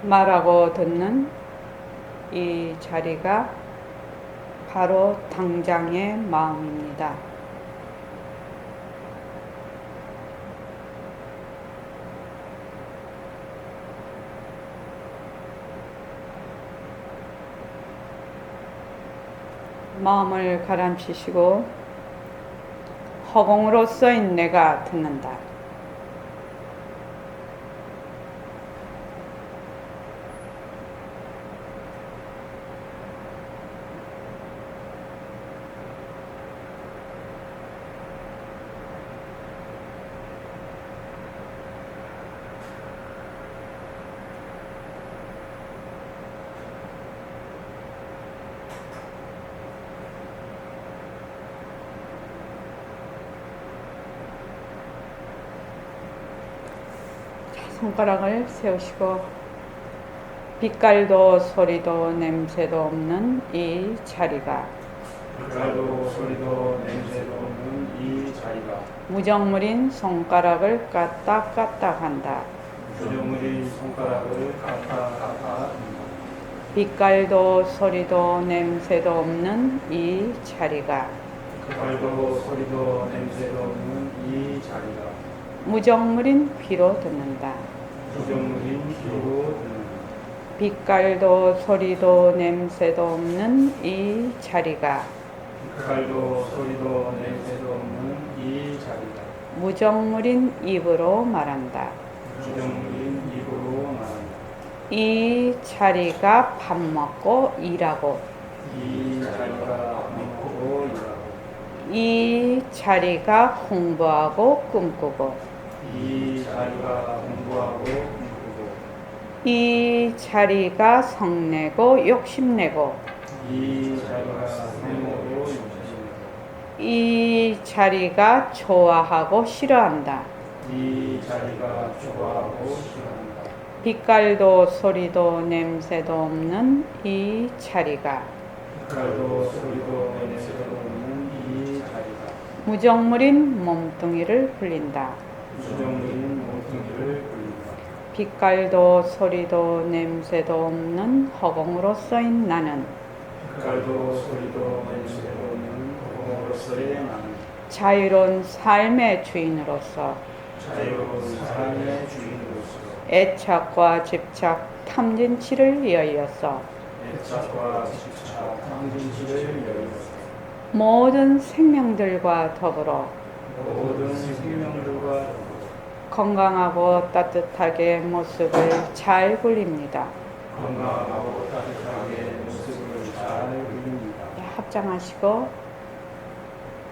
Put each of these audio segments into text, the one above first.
말하고 듣는 이 자리가 바로 당장의 마음입니다. 마음을 가라앉히시고 허공으로 써인 내가 듣는다. 손가락을 세우시고 빛깔도 소리도 냄새도 없는 이 자리가 빛깔도 소리도 냄새도 없는 이 자리가 무정물인 손가락을 까딱까딱 한다. 무정물인 손가락을 까딱까딱 빛깔도 소리도 냄새도 없는 이 자리가 빛깔도 소리도 냄새도 없는 이 자리가 무정물인 귀로 듣는다. 무정물인 귀로 듣는다. 빛깔도 소리도 냄새도 없는 이 자리가 빛깔도 소리도 냄새도 없는 이 자리가 무정물인 입으로 말한다. 무정물인 입으로 말한다. 이 자리가 밥 먹고 일하고 이 자리가 먹고 일하고 이 자리가 공부하고 꿈꾸고 이 자리가 공부하고 꿈꾸고 이 자리가 성내고 욕심내고 이 자리가 성내고 욕심내고 이 자리가 좋아하고 싫어한다. 이 자리가 좋아하고 싫어한다. 빛깔도 소리도 냄새도 없는 이 자리가 빛깔도 소리도 냄새도 없는 이 자리가 무정물인 몸뚱이를 불린다. 무정물인 몸뚱이를 불린다. 빛깔도 소리도 냄새도 없는 허공으로 써인 나는 빛깔도 소리도 냄새도 없는 허공으로서의 나는 자유로운 삶의 주인으로서 자유로운 삶의 주인으로서 애착과 집착, 탐진치를 이어서 애착과 집착, 탐진치를 열어서 모든 생명들과 더불어 모든 생명들과 건강하고 따뜻하게 모습을 잘 굴립니다. 건강하고 따뜻하게 모습을 잘 그립니다. 합장하시고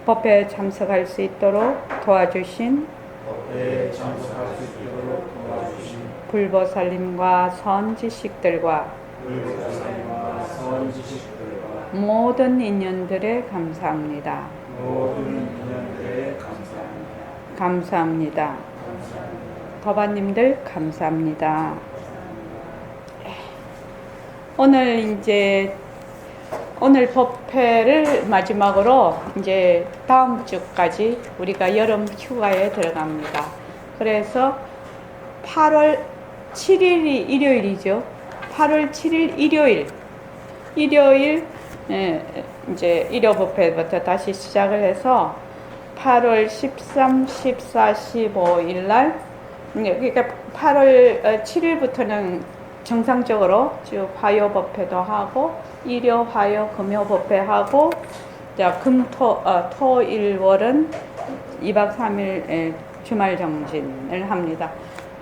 법회에 참석할 수 있도록 도와주신 법회에 참석할 수 있도록 도와주신 불보살님과 선지식들과 불보살님과 선지식들과 모든 인연들에 감사합니다. 모든 인연들에 감사합니다. 감사합니다. 감사합니다. 도반님들 감사합니다. 오늘 법회를 마지막으로 이제 다음 주까지 우리가 여름 휴가에 들어갑니다. 그래서 8월 7일이 일요일이죠. 8월 7일 일요일 이제 일요 법회부터 다시 시작을 해서 8월 13, 14, 15일 날 그러니까 8월 7일부터는 정상적으로 쭉 화요 법회도 하고 일요, 화요, 금요 법회 하고 자 토일, 월은 2박 3일 주말 정진을 합니다.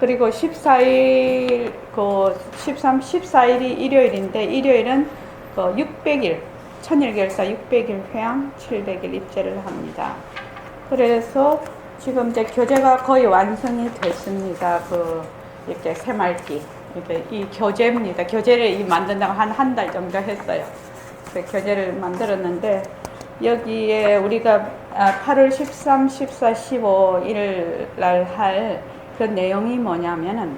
그리고 14일 13, 14일이 일요일인데 일요일은 600일 천일결사 600일 회양 700일 입제를 합니다. 그래서 지금 이제 교재가 거의 완성이 됐습니다. 이렇게 새말기 이렇게 이 교재입니다. 교재를 만든다고 한 달 정도 했어요. 교재를 만들었는데 여기에 우리가 8월 13, 14, 15일 날 할 그 내용이 뭐냐면은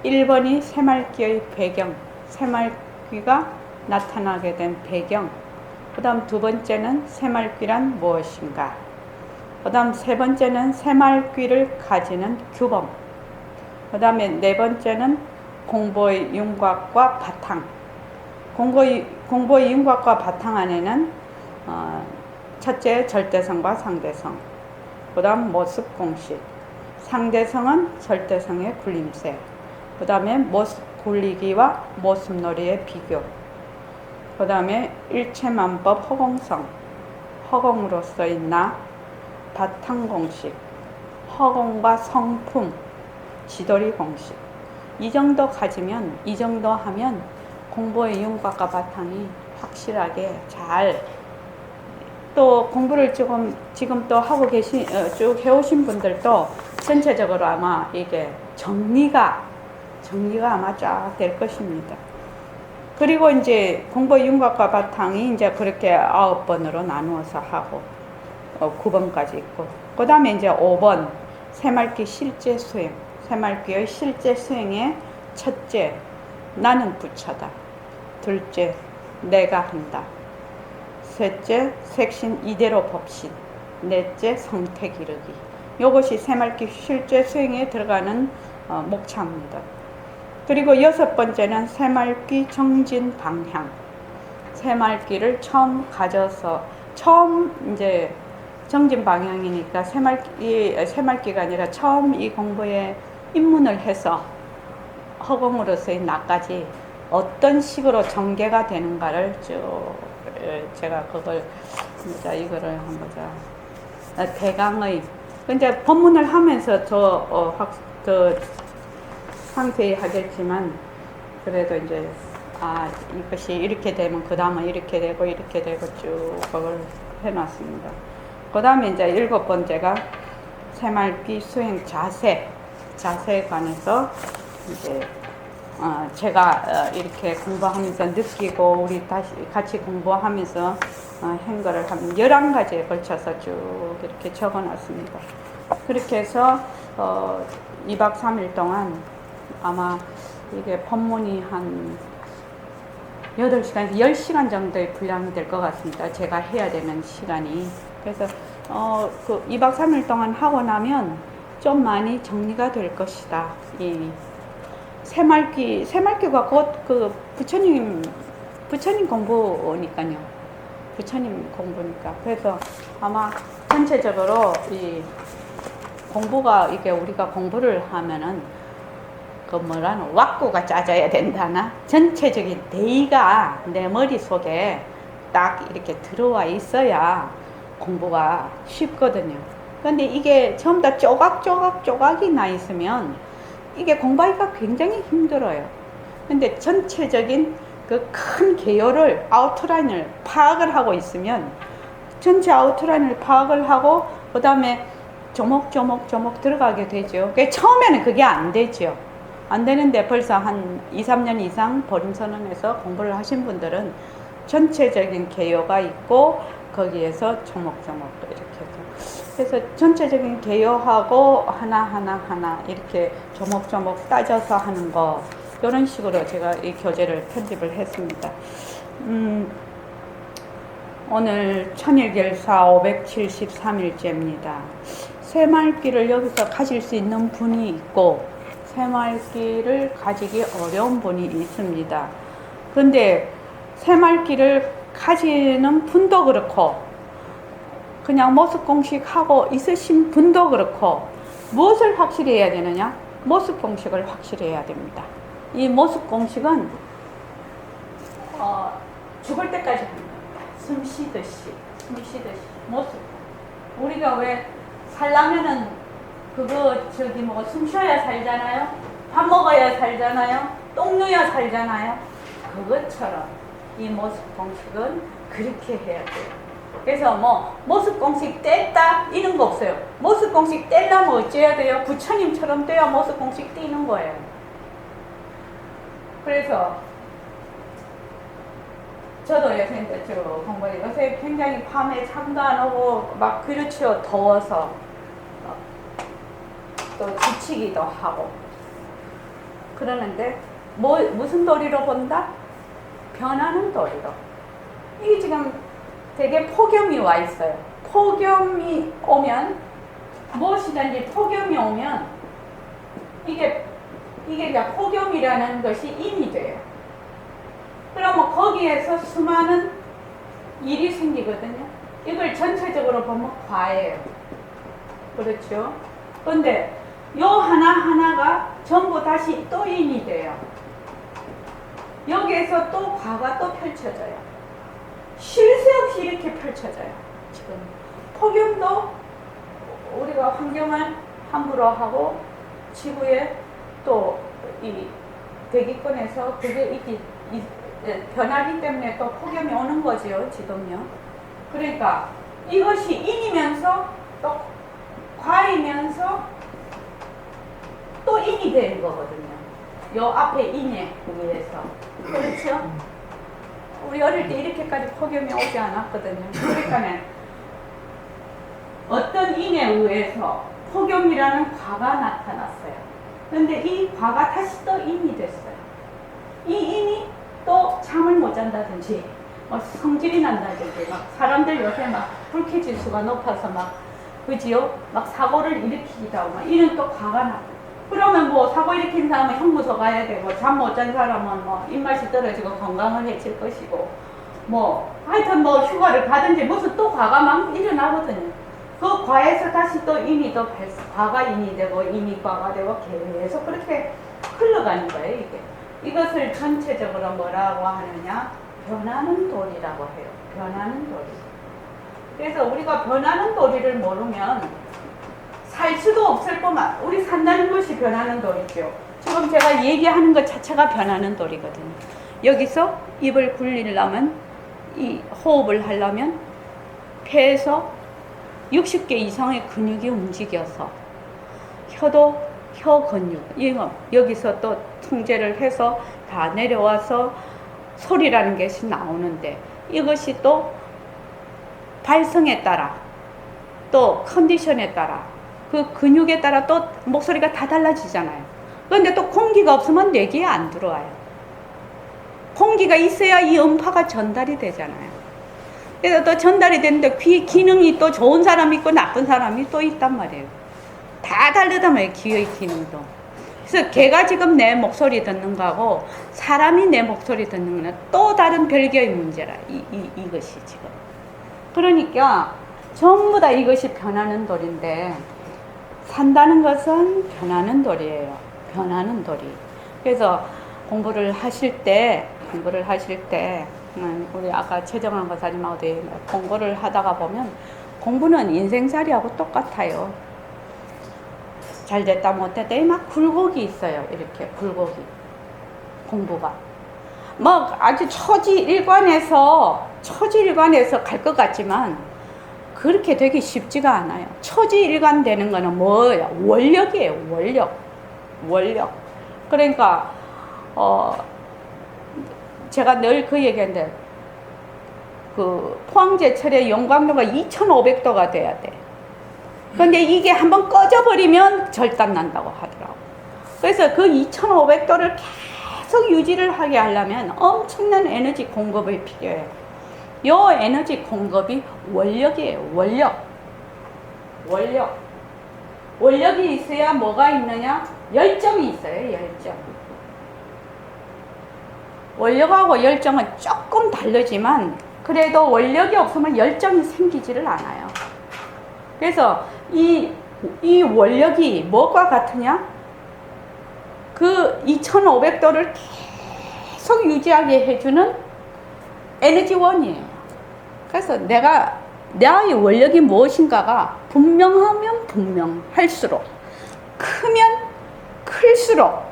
1번이 새말기의 배경, 새말기가 나타나게 된 배경. 그 다음 두 번째는 새말귀란 무엇인가. 그 다음 세 번째는 새말귀를 가지는 규범. 그 다음에 네 번째는 공부의 윤곽과 바탕. 공부의 윤곽과 바탕 안에는 첫째 절대성과 상대성, 그 다음 모습 공식, 상대성은 절대성의 굴림체, 그 다음에 모습 굴리기와 모습놀이의 비교, 그 다음에 일체만법 허공성, 허공으로서의 나, 바탕 공식, 허공과 성품, 지도리 공식. 이 정도 가지면, 이 정도 하면 공부의 윤곽과 바탕이 확실하게 잘, 또 공부를 지금 또 하고 쭉 해오신 분들도 전체적으로 아마 이게 정리가 아마 쫙 될 것입니다. 그리고 이제 공부의 윤곽과 바탕이 이제 그렇게 9번으로 나누어서 하고 9번까지 있고, 그 다음에 이제 5번 새말귀 실제 수행. 새말귀의 실제 수행의 첫째, 나는 부처다. 둘째, 내가 한다. 셋째, 색신 이대로 법신. 넷째, 성택 이르기. 이것이 새말귀 실제 수행에 들어가는 목차입니다. 그리고 6번째는 새말귀 정진 방향. 새말귀를 처음 이제 정진 방향이니까 새말귀가 아니라 처음 이 공부에 입문을 해서 허공으로서의 나까지 어떤 식으로 전개가 되는가를 쭉 제가 그걸 이거를 한번 보자. 대강의 이제 법문을 하면서 더 상세히 하겠지만, 그래도 이제 이것이 이렇게 되면 그 다음은 이렇게 되고 쭉 그걸 해놨습니다. 그 다음에 이제 7번째가 새말귀 수행 자세에 관해서 이제 제가 이렇게 공부하면서 느끼고 우리 다시 같이 공부하면서 한 거를 한 11가지에 걸쳐서 쭉 이렇게 적어 놨습니다. 그렇게 해서 2박 3일 동안 아마 이게 법문이 한 8시간, 10시간 정도의 분량이 될 것 같습니다. 제가 해야 되는 시간이. 그래서 그 2박 3일 동안 하고 나면 좀 많이 정리가 될 것이다. 이 새말귀가 곧 그 부처님 공부니까요. 부처님 공부니까. 그래서 아마 전체적으로 이 공부가, 이게 우리가 공부를 하면은 왁구가 짜져야 된다나, 전체적인 대의가 내 머릿속에 딱 이렇게 들어와 있어야 공부가 쉽거든요. 근데 이게 전부 다 조각이 나 있으면 이게 공부하기가 굉장히 힘들어요. 근데 전체적인 그 큰 개요를, 아웃라인을 파악을 하고 있으면, 전체 아웃라인을 파악을 하고 그 다음에 조목조목 들어가게 되죠. 처음에는 그게 안 되죠. 안 되는데 벌써 한 2-3년 이상 보림선언에서 공부를 하신 분들은 전체적인 개요가 있고 거기에서 조목조목 이렇게 해서, 그래서 전체적인 개요하고 하나 이렇게 조목조목 따져서 하는 거, 이런 식으로 제가 이 교재를 편집을 했습니다. 오늘 천일결사 573일째입니다. 새말귀를 여기서 가질 수 있는 분이 있고 새말귀를 가지기 어려운 분이 있습니다. 그런데 새말귀를 가지는 분도 그렇고 그냥 모습공식하고 있으신 분도 그렇고 무엇을 확실히 해야 되느냐? 모습공식을 확실히 해야 됩니다. 이 모습공식은 죽을 때까지 하는 겁니다. 숨 쉬듯이 모습. 우리가 왜 살려면은 숨 쉬어야 살잖아요. 밥 먹어야 살잖아요. 똥 누야 살잖아요. 그것처럼 이 모습 공식은 그렇게 해야 돼요. 그래서 모습 공식 뗐다 이런 거 없어요. 모습 공식 떼려면 어째야 돼요? 부처님처럼 떼야 모습 공식 띄는 거예요. 그래서 저도 요새 이제 공부해. 요새 굉장히 밤에 잠도 안 오고 막 그렇죠. 더워서 또 지치기도 하고 그러는데 무슨 도리로 본다? 변하는 도리로. 이게 지금 되게 폭염이 와 있어요. 폭염이 오면 무엇이든지 폭염이 오면 이게 이게 이제 폭염이라는 것이 인이 돼요. 그러면 거기에서 수많은 일이 생기거든요. 이걸 전체적으로 보면 과예요. 그렇죠? 근데 요 하나하나가 전부 다시 또 인이 돼요. 여기에서 또 과가 또 펼쳐져요. 쉴 새 없이 이렇게 펼쳐져요. 지금 폭염도 우리가 환경을 함부로 하고 지구에 또 이 대기권에서 그게 변하기 때문에 또 폭염이 오는 거지요, 지금요. 그러니까 이것이 인이면서 또 과이면서 또 인이 되는 거거든요. 요 앞에 인에 의해서. 그렇죠? 우리 어릴 때 이렇게까지 폭염이 오지 않았거든요. 그러니까 어떤 인에 의해서 폭염이라는 과가 나타났어요. 근데 이 과가 다시 또 인이 됐어요. 이 인이 또 잠을 못 잔다든지 성질이 난다든지 막 사람들 요새 막 불쾌지수가 높아서 막 그지요? 막 사고를 일으키기도 하고 막 이런 또 과가 나. 그러면 뭐 사고 일으킨 사람은 형무소 가야 되고 잠 못 잔 사람은 뭐 입맛이 떨어지고 건강을 해칠 것이고 뭐 하여튼 뭐 휴가를 가든지 무슨 또 과가 막 일어나거든요. 그 과에서 다시 또 인이 또 과가 인이 되고 인이 과가 되고 계속 그렇게 흘러가는 거예요. 이게 이것을 전체적으로 뭐라고 하느냐, 변하는 도리라고 해요. 변하는 도리. 그래서 우리가 변하는 도리를 모르면 살 수도 없을 뿐만 우리 산다는 것이 변하는 도리죠. 지금 제가 얘기하는 것 자체가 변하는 도리거든요. 여기서 입을 굴리려면 이 호흡을 하려면 폐에서 60개 이상의 근육이 움직여서 혀도 혀 근육 여기서 또 통제를 해서 다 내려와서 소리라는 것이 나오는데 이것이 또 발성에 따라 또 컨디션에 따라 그 근육에 따라 또 목소리가 다 달라지잖아요. 그런데 또 공기가 없으면 뇌기에 안 들어와요. 공기가 있어야 이 음파가 전달이 되잖아요. 그래서 또 전달이 되는데 귀 기능이 또 좋은 사람이 있고 나쁜 사람이 또 있단 말이에요. 다 다르단 말이에요. 귀의 기능도. 그래서 걔가 지금 내 목소리 듣는 거하고 사람이 내 목소리 듣는 거는 또 다른 별개의 문제라. 이것이 지금. 그러니까 전부 다 이것이 변하는 도리인데 산다는 것은 변하는 도리예요. 변하는 도리. 그래서 공부를 하실 때 우리 아까 최정환 거사님하고 공부를 하다가 보면 공부는 인생살이하고 똑같아요. 잘 됐다 못했다 막 굴곡이 있어요. 이렇게 굴곡이 공부가 뭐 아주 초지일관에서 갈 것 같지만 그렇게 되기 쉽지가 않아요. 초지일관 되는 거는 뭐야? 원력이에요. 원력. 그러니까 제가 늘 그 얘기하는데 그 포항제철의 용광로가 2500도가 돼야 돼. 근데 이게 한번 꺼져버리면 절단 난다고 하더라고. 그래서 그 2500도를 계속 유지를 하게 하려면 엄청난 에너지 공급이 필요해요. 요 에너지 공급이 원력이에요. 원력이 있어야 뭐가 있느냐? 열정이 있어요. 열정. 원력하고 열정은 조금 다르지만 그래도 원력이 없으면 열정이 생기지를 않아요. 그래서 이 원력이 뭐가 같으냐? 그 2500도를 계속 유지하게 해주는 에너지원이에요. 그래서 나의 원력이 무엇인가가 분명하면 분명할수록 크면 클수록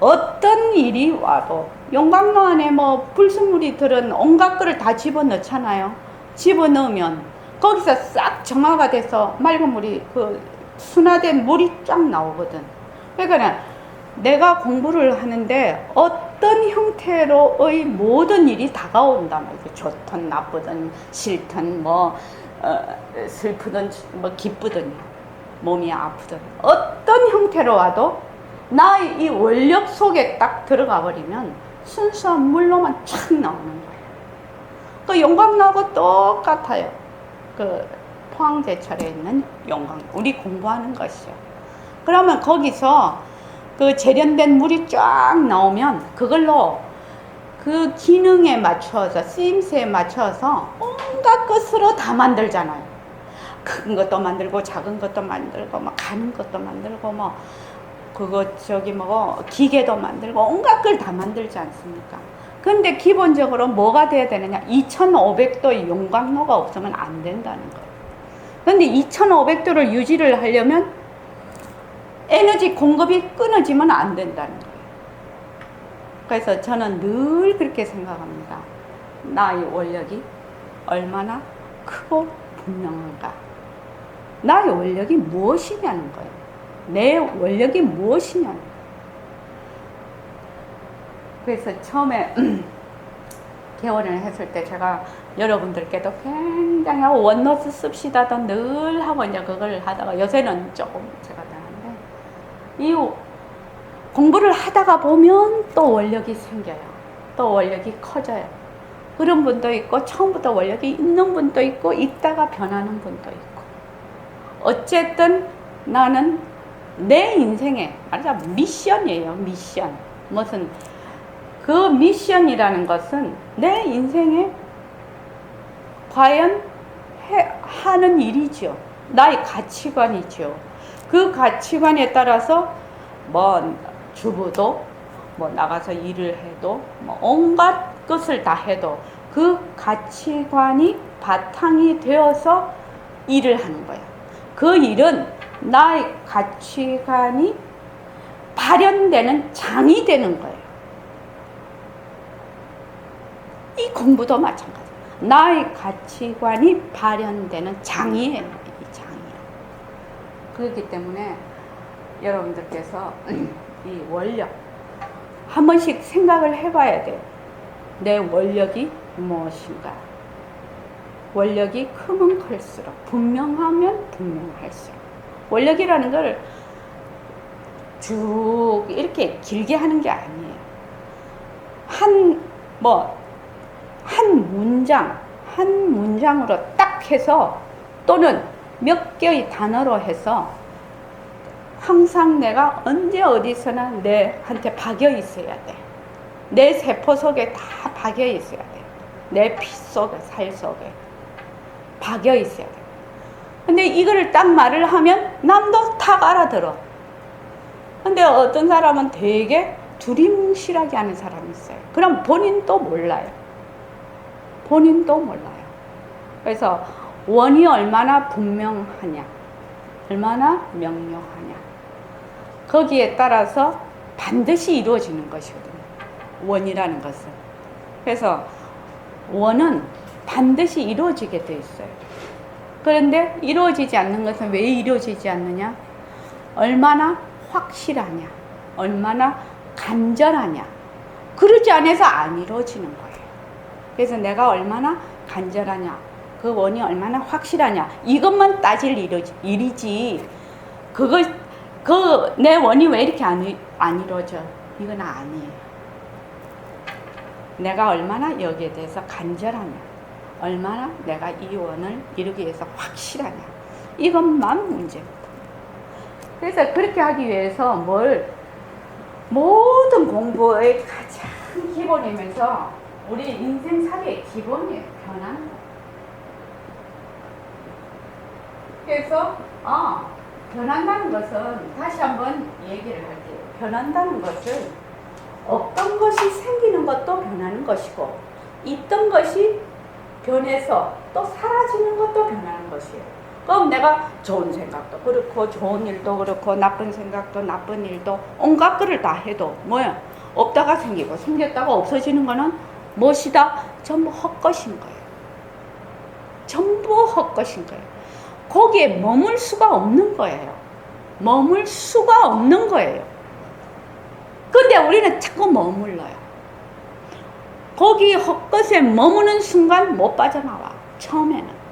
어떤 일이 와도 용광로 안에 뭐 불순물이 들은 온갖 거를 다 집어넣잖아요. 집어넣으면 거기서 싹 정화가 돼서 맑은 물이 그 순화된 물이 쫙 나오거든. 그러니까 내가 공부를 하는데 어떤 형태로의 모든 일이 다가온단 말이죠. 좋든 나쁘든 싫든 뭐 슬프든 뭐 기쁘든 몸이 아프든 어떤 형태로 와도 나의 이 원력 속에 딱 들어가 버리면 순수한 물로만 촥 나오는 거예요. 그 용광로하고 똑같아요. 그 포항제철에 있는 용광로, 우리 공부하는 것이요. 그러면 거기서 그 재련된 물이 쫙 나오면 그걸로 그 기능에 맞춰서 쓰임새에 맞춰서 온갖 것으로 다 만들잖아요. 큰 것도 만들고 작은 것도 만들고 막 가는 것도 만들고 뭐 그거 저기 뭐 기계도 만들고 온갖 걸 다 만들지 않습니까? 근데 기본적으로 뭐가 돼야 되느냐? 2500도의 용광로가 없으면 안 된다는 거예요. 근데 2500도를 유지를 하려면 에너지 공급이 끊어지면 안 된다는 거예요. 그래서 저는 늘 그렇게 생각합니다. 나의 원력이 얼마나 크고 분명한가. 나의 원력이 무엇이냐는 거예요. 내 원력이 무엇이냐는 거예요. 그래서 처음에 개원을 했을 때 제가 여러분들께도 굉장히 원노트 씁시다도 늘 하고 이제 그걸 하다가 요새는 조금 제가 다른데 이 공부를 하다가 보면 또 원력이 생겨요. 또 원력이 커져요. 그런 분도 있고 처음부터 원력이 있는 분도 있고 있다가 변하는 분도 있고 어쨌든 나는 내 인생에 말하자면 미션이에요. 미션. 무슨 그 미션이라는 것은 내 인생에 과연 하는 일이죠. 나의 가치관이죠. 그 가치관에 따라서 뭐 주부도 뭐 나가서 일을 해도 뭐 온갖 것을 다 해도 그 가치관이 바탕이 되어서 일을 하는 거야. 그 일은 나의 가치관이 발현되는 장이 되는 거예요. 이 공부도 마찬가지예요. 나의 가치관이 발현되는 장이에요. 이 장이에요. 그렇기 때문에 여러분들께서 이 원력 한 번씩 생각을 해봐야 돼요. 내 원력이 무엇인가. 원력이 크면 클수록 분명하면 분명할수록 원력이라는 걸 쭉 이렇게 길게 하는 게 아니에요. 한 문장으로 딱 해서 또는 몇 개의 단어로 해서 항상 내가 언제 어디서나 내한테 박여 있어야 돼. 내 세포 속에 다 박여 있어야 돼. 내 피 속에, 살 속에 박여 있어야 돼. 근데 이거를 딱 말을 하면 남도 탁 알아들어. 근데 어떤 사람은 되게 두리뭉실하게 하는 사람이 있어요. 그럼 본인도 몰라요. 본인도 몰라요. 그래서 원이 얼마나 분명하냐, 얼마나 명료하냐, 거기에 따라서 반드시 이루어지는 것이거든요. 원이라는 것은. 그래서 원은 반드시 이루어지게 돼 있어요. 그런데 이루어지지 않는 것은 왜 이루어지지 않느냐? 얼마나 확실하냐, 얼마나 간절하냐. 그러지 않아서 안 이루어지는 거예요. 그래서 내가 얼마나 간절하냐, 그 원이 얼마나 확실하냐, 이것만 따질 일이지. 내 원이 왜 이렇게 안 이루어져? 이건 아니에요. 내가 얼마나 여기에 대해서 간절하냐, 얼마나 내가 이 원을 이루기 위해서 확실하냐, 이것만 문제입니다. 그래서 그렇게 하기 위해서 모든 공부의 가장 기본이면서 우리 인생살이의 기본이에요. 변하는 거. 그래서 변한다는 것은 다시 한번 얘기를 할게요. 변한다는 것은 없던 것이 생기는 것도 변하는 것이고 있던 것이 변해서 또 사라지는 것도 변하는 것이에요. 그럼 내가 좋은 생각도 그렇고 좋은 일도 그렇고 나쁜 생각도 나쁜 일도 온갖 거를 다 해도 뭐야? 없다가 생기고 생겼다가 없어지는 거는 무엇이다? 전부 헛것인 거예요. 전부 헛것인 거예요. 거기에 머물 수가 없는 거예요. 머물 수가 없는 거예요. 근데 우리는 자꾸 머물러요. 거기 헛것에 머무는 순간 못 빠져나와. 처음에는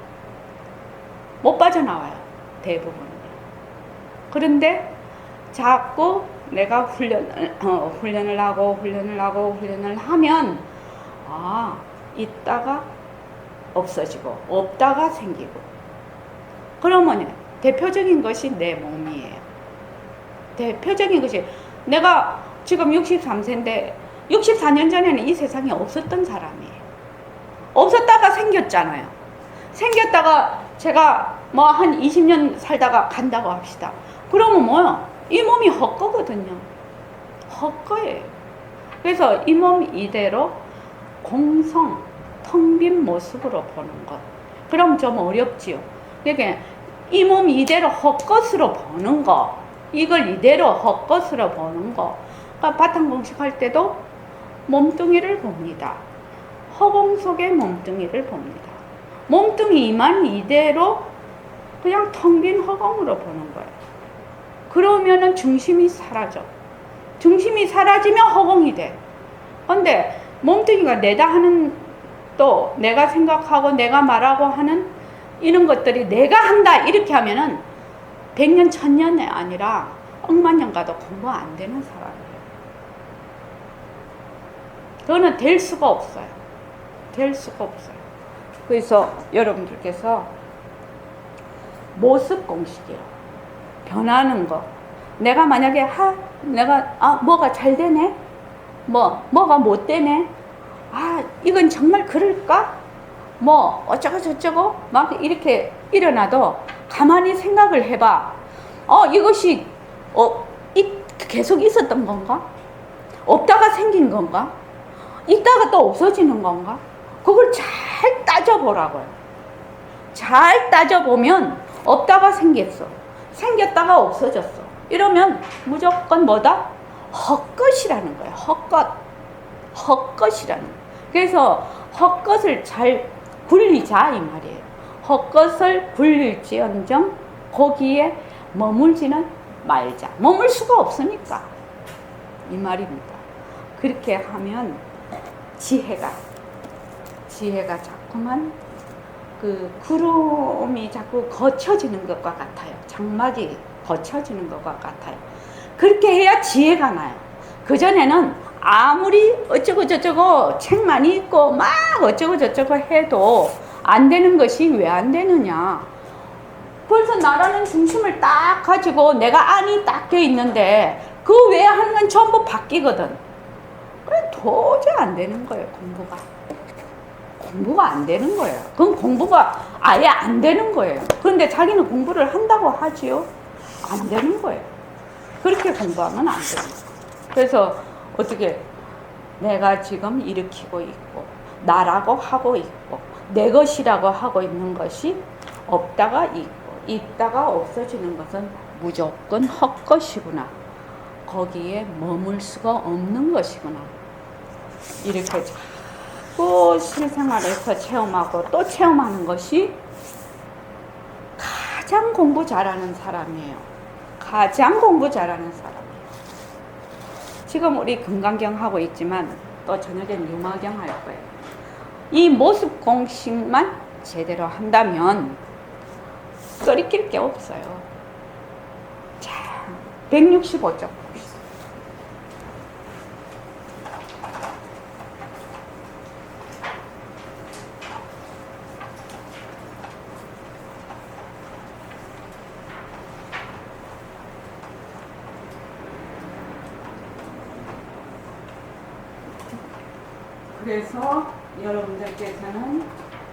못 빠져나와요. 대부분. 그런데 자꾸 내가 훈련을 하면 있다가 없어지고 없다가 생기고. 그러면 대표적인 것이 내 몸이에요. 대표적인 것이 내가 지금 63세인데 64년 전에는 이 세상에 없었던 사람이에요. 없었다가 생겼잖아요. 생겼다가 제가 뭐 한 20년 살다가 간다고 합시다. 그러면 뭐요? 이 몸이 헛거거든요. 헛거예요. 그래서 이 몸 이대로 공성, 텅 빈 모습으로 보는 것. 그럼 좀 어렵지요. 그러니까 이 몸 이대로 헛것으로 보는 거. 이걸 이대로 헛것으로 보는 거. 그러니까 바탕공식 할 때도 몸뚱이를 봅니다. 허공 속의 몸뚱이를 봅니다. 몸뚱이만 이대로 그냥 텅 빈 허공으로 보는 거예요. 그러면은 중심이 사라져. 중심이 사라지면 허공이 돼. 근데 몸뚱이가 내다 하는, 또 내가 생각하고 내가 말하고 하는 이런 것들이 내가 한다 이렇게 하면은 100년 1000년이 아니라 억만 년 가도 공부 안 되는 사람이에요. 그거는 될 수가 없어요. 될 수가 없어요. 그래서 여러분들께서 모습 공식이요. 변하는 거. 내가 만약에 뭐가 잘 되네? 뭐가 못 되네? 이건 정말 그럴까? 뭐 어쩌고 저쩌고 막 이렇게 일어나도 가만히 생각을 해봐. 이것이 계속 있었던 건가? 없다가 생긴 건가? 있다가 또 없어지는 건가? 그걸 잘 따져보라고요. 잘 따져보면 없다가 생겼어. 생겼다가 없어졌어. 이러면 무조건 뭐다? 헛것이라는 거예요. 헛것이라는 거예요. 그래서 헛것을 잘 굴리자 이 말이에요. 헛것을 굴릴지언정 거기에 머물지는 말자. 머물 수가 없으니까 이 말입니다. 그렇게 하면 지혜가 자꾸만 그 구름이 자꾸 거쳐지는 것과 같아요. 장막이 거쳐지는 것과 같아요. 그렇게 해야 지혜가 나요. 그전에는 아무리 어쩌고 저쩌고 책 많이 읽고 막 어쩌고 저쩌고 해도 안 되는 것이 왜 안 되느냐. 벌써 나라는 중심을 딱 가지고 내가 안이 딱 껴 있는데 그 외에 하는 건 전부 바뀌거든. 그래 도저히 안 되는 거예요. 공부가 안 되는 거예요. 그건 공부가 아예 안 되는 거예요. 그런데 자기는 공부를 한다고 하지요. 안 되는 거예요. 그렇게 공부하면 안 되는 거예요. 그래서 어떻게 내가 지금 일으키고 있고 나라고 하고 있고 내 것이라고 하고 있는 것이 없다가 있고 있다가 없어지는 것은 무조건 헛것이구나. 거기에 머물 수가 없는 것이구나. 이렇게 자꾸 실생활에서 체험하고 또 체험하는 것이 가장 공부 잘하는 사람이에요. 가장 공부 잘하는 사람이에요. 지금 우리 금강경 하고 있지만 또 저녁엔 유마경 할 거예요. 이 모습 공식만 제대로 한다면 끓이낄 게 없어요. 자, 165쪽 봅시다. 그래서 여러분들께서는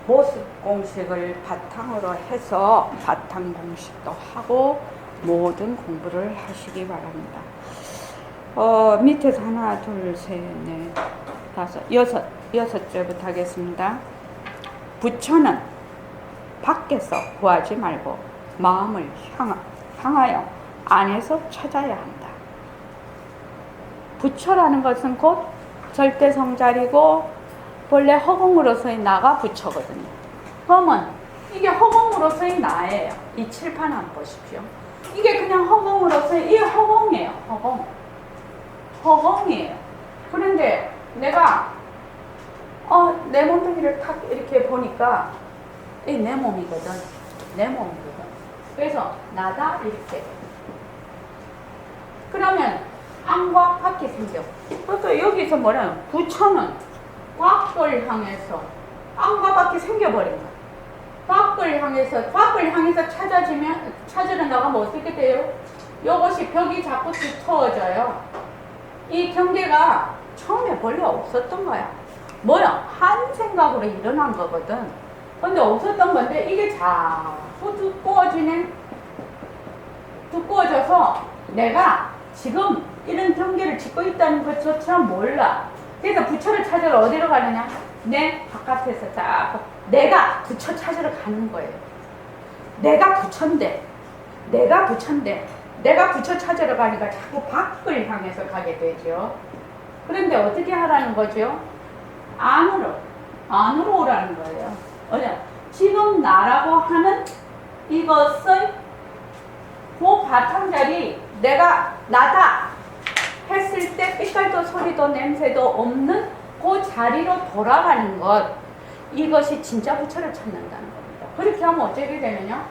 모습 공식을 바탕으로 해서 바탕 공식도 하고 모든 공부를 하시기 바랍니다. 밑에서 하나, 둘, 셋, 넷, 다섯, 여섯째부터 하겠습니다. 부처는 밖에서 구하지 말고 마음을 향하여 안에서 찾아야 한다. 부처라는 것은 곧 절대성자리고 본래 허공으로서의 나가 부처거든요. 그러면 이게 허공으로서의 나예요. 이 칠판 한번 보십시오. 이게 그냥 허공으로서의 이 허공이에요. 허공이에요. 그런데 내가 내 몸뚱이를 탁 이렇게 보니까 이 내 몸이거든. 그래서 나다 이렇게. 그러면 안과 밖이 생겨. 그래서 여기서 뭐냐면 부처는 곽을 향해서 안과 밖이 생겨버린 거야. 곽을 향해서 찾으러 나가면 어떻게 돼요? 요것이 벽이 자꾸 두터워져요. 이 경계가 처음에 원래 없었던 거야. 뭐야? 한 생각으로 일어난 거거든. 근데 없었던 건데 이게 자꾸 두꺼워지네. 두꺼워져서 내가 지금 이런 경계를 짓고 있다는 것조차 몰라. 그래서 부처를 찾으러 어디로 가느냐? 내 바깥에서 자꾸 내가 부처 찾으러 가는 거예요. 내가 부처인데 내가 부처 찾으러 가니까 자꾸 밖을 향해서 가게 되죠. 그런데 어떻게 하라는 거죠? 안으로 오라는 거예요. 지금 나라고 하는 이것을 그 바탕자리 내가 나다 했을 때 빛깔도 소리도 냄새도 없는 그 자리로 돌아가는 것, 이것이 진짜 부처를 찾는다는 겁니다. 그렇게 하면 어떻게 되느냐?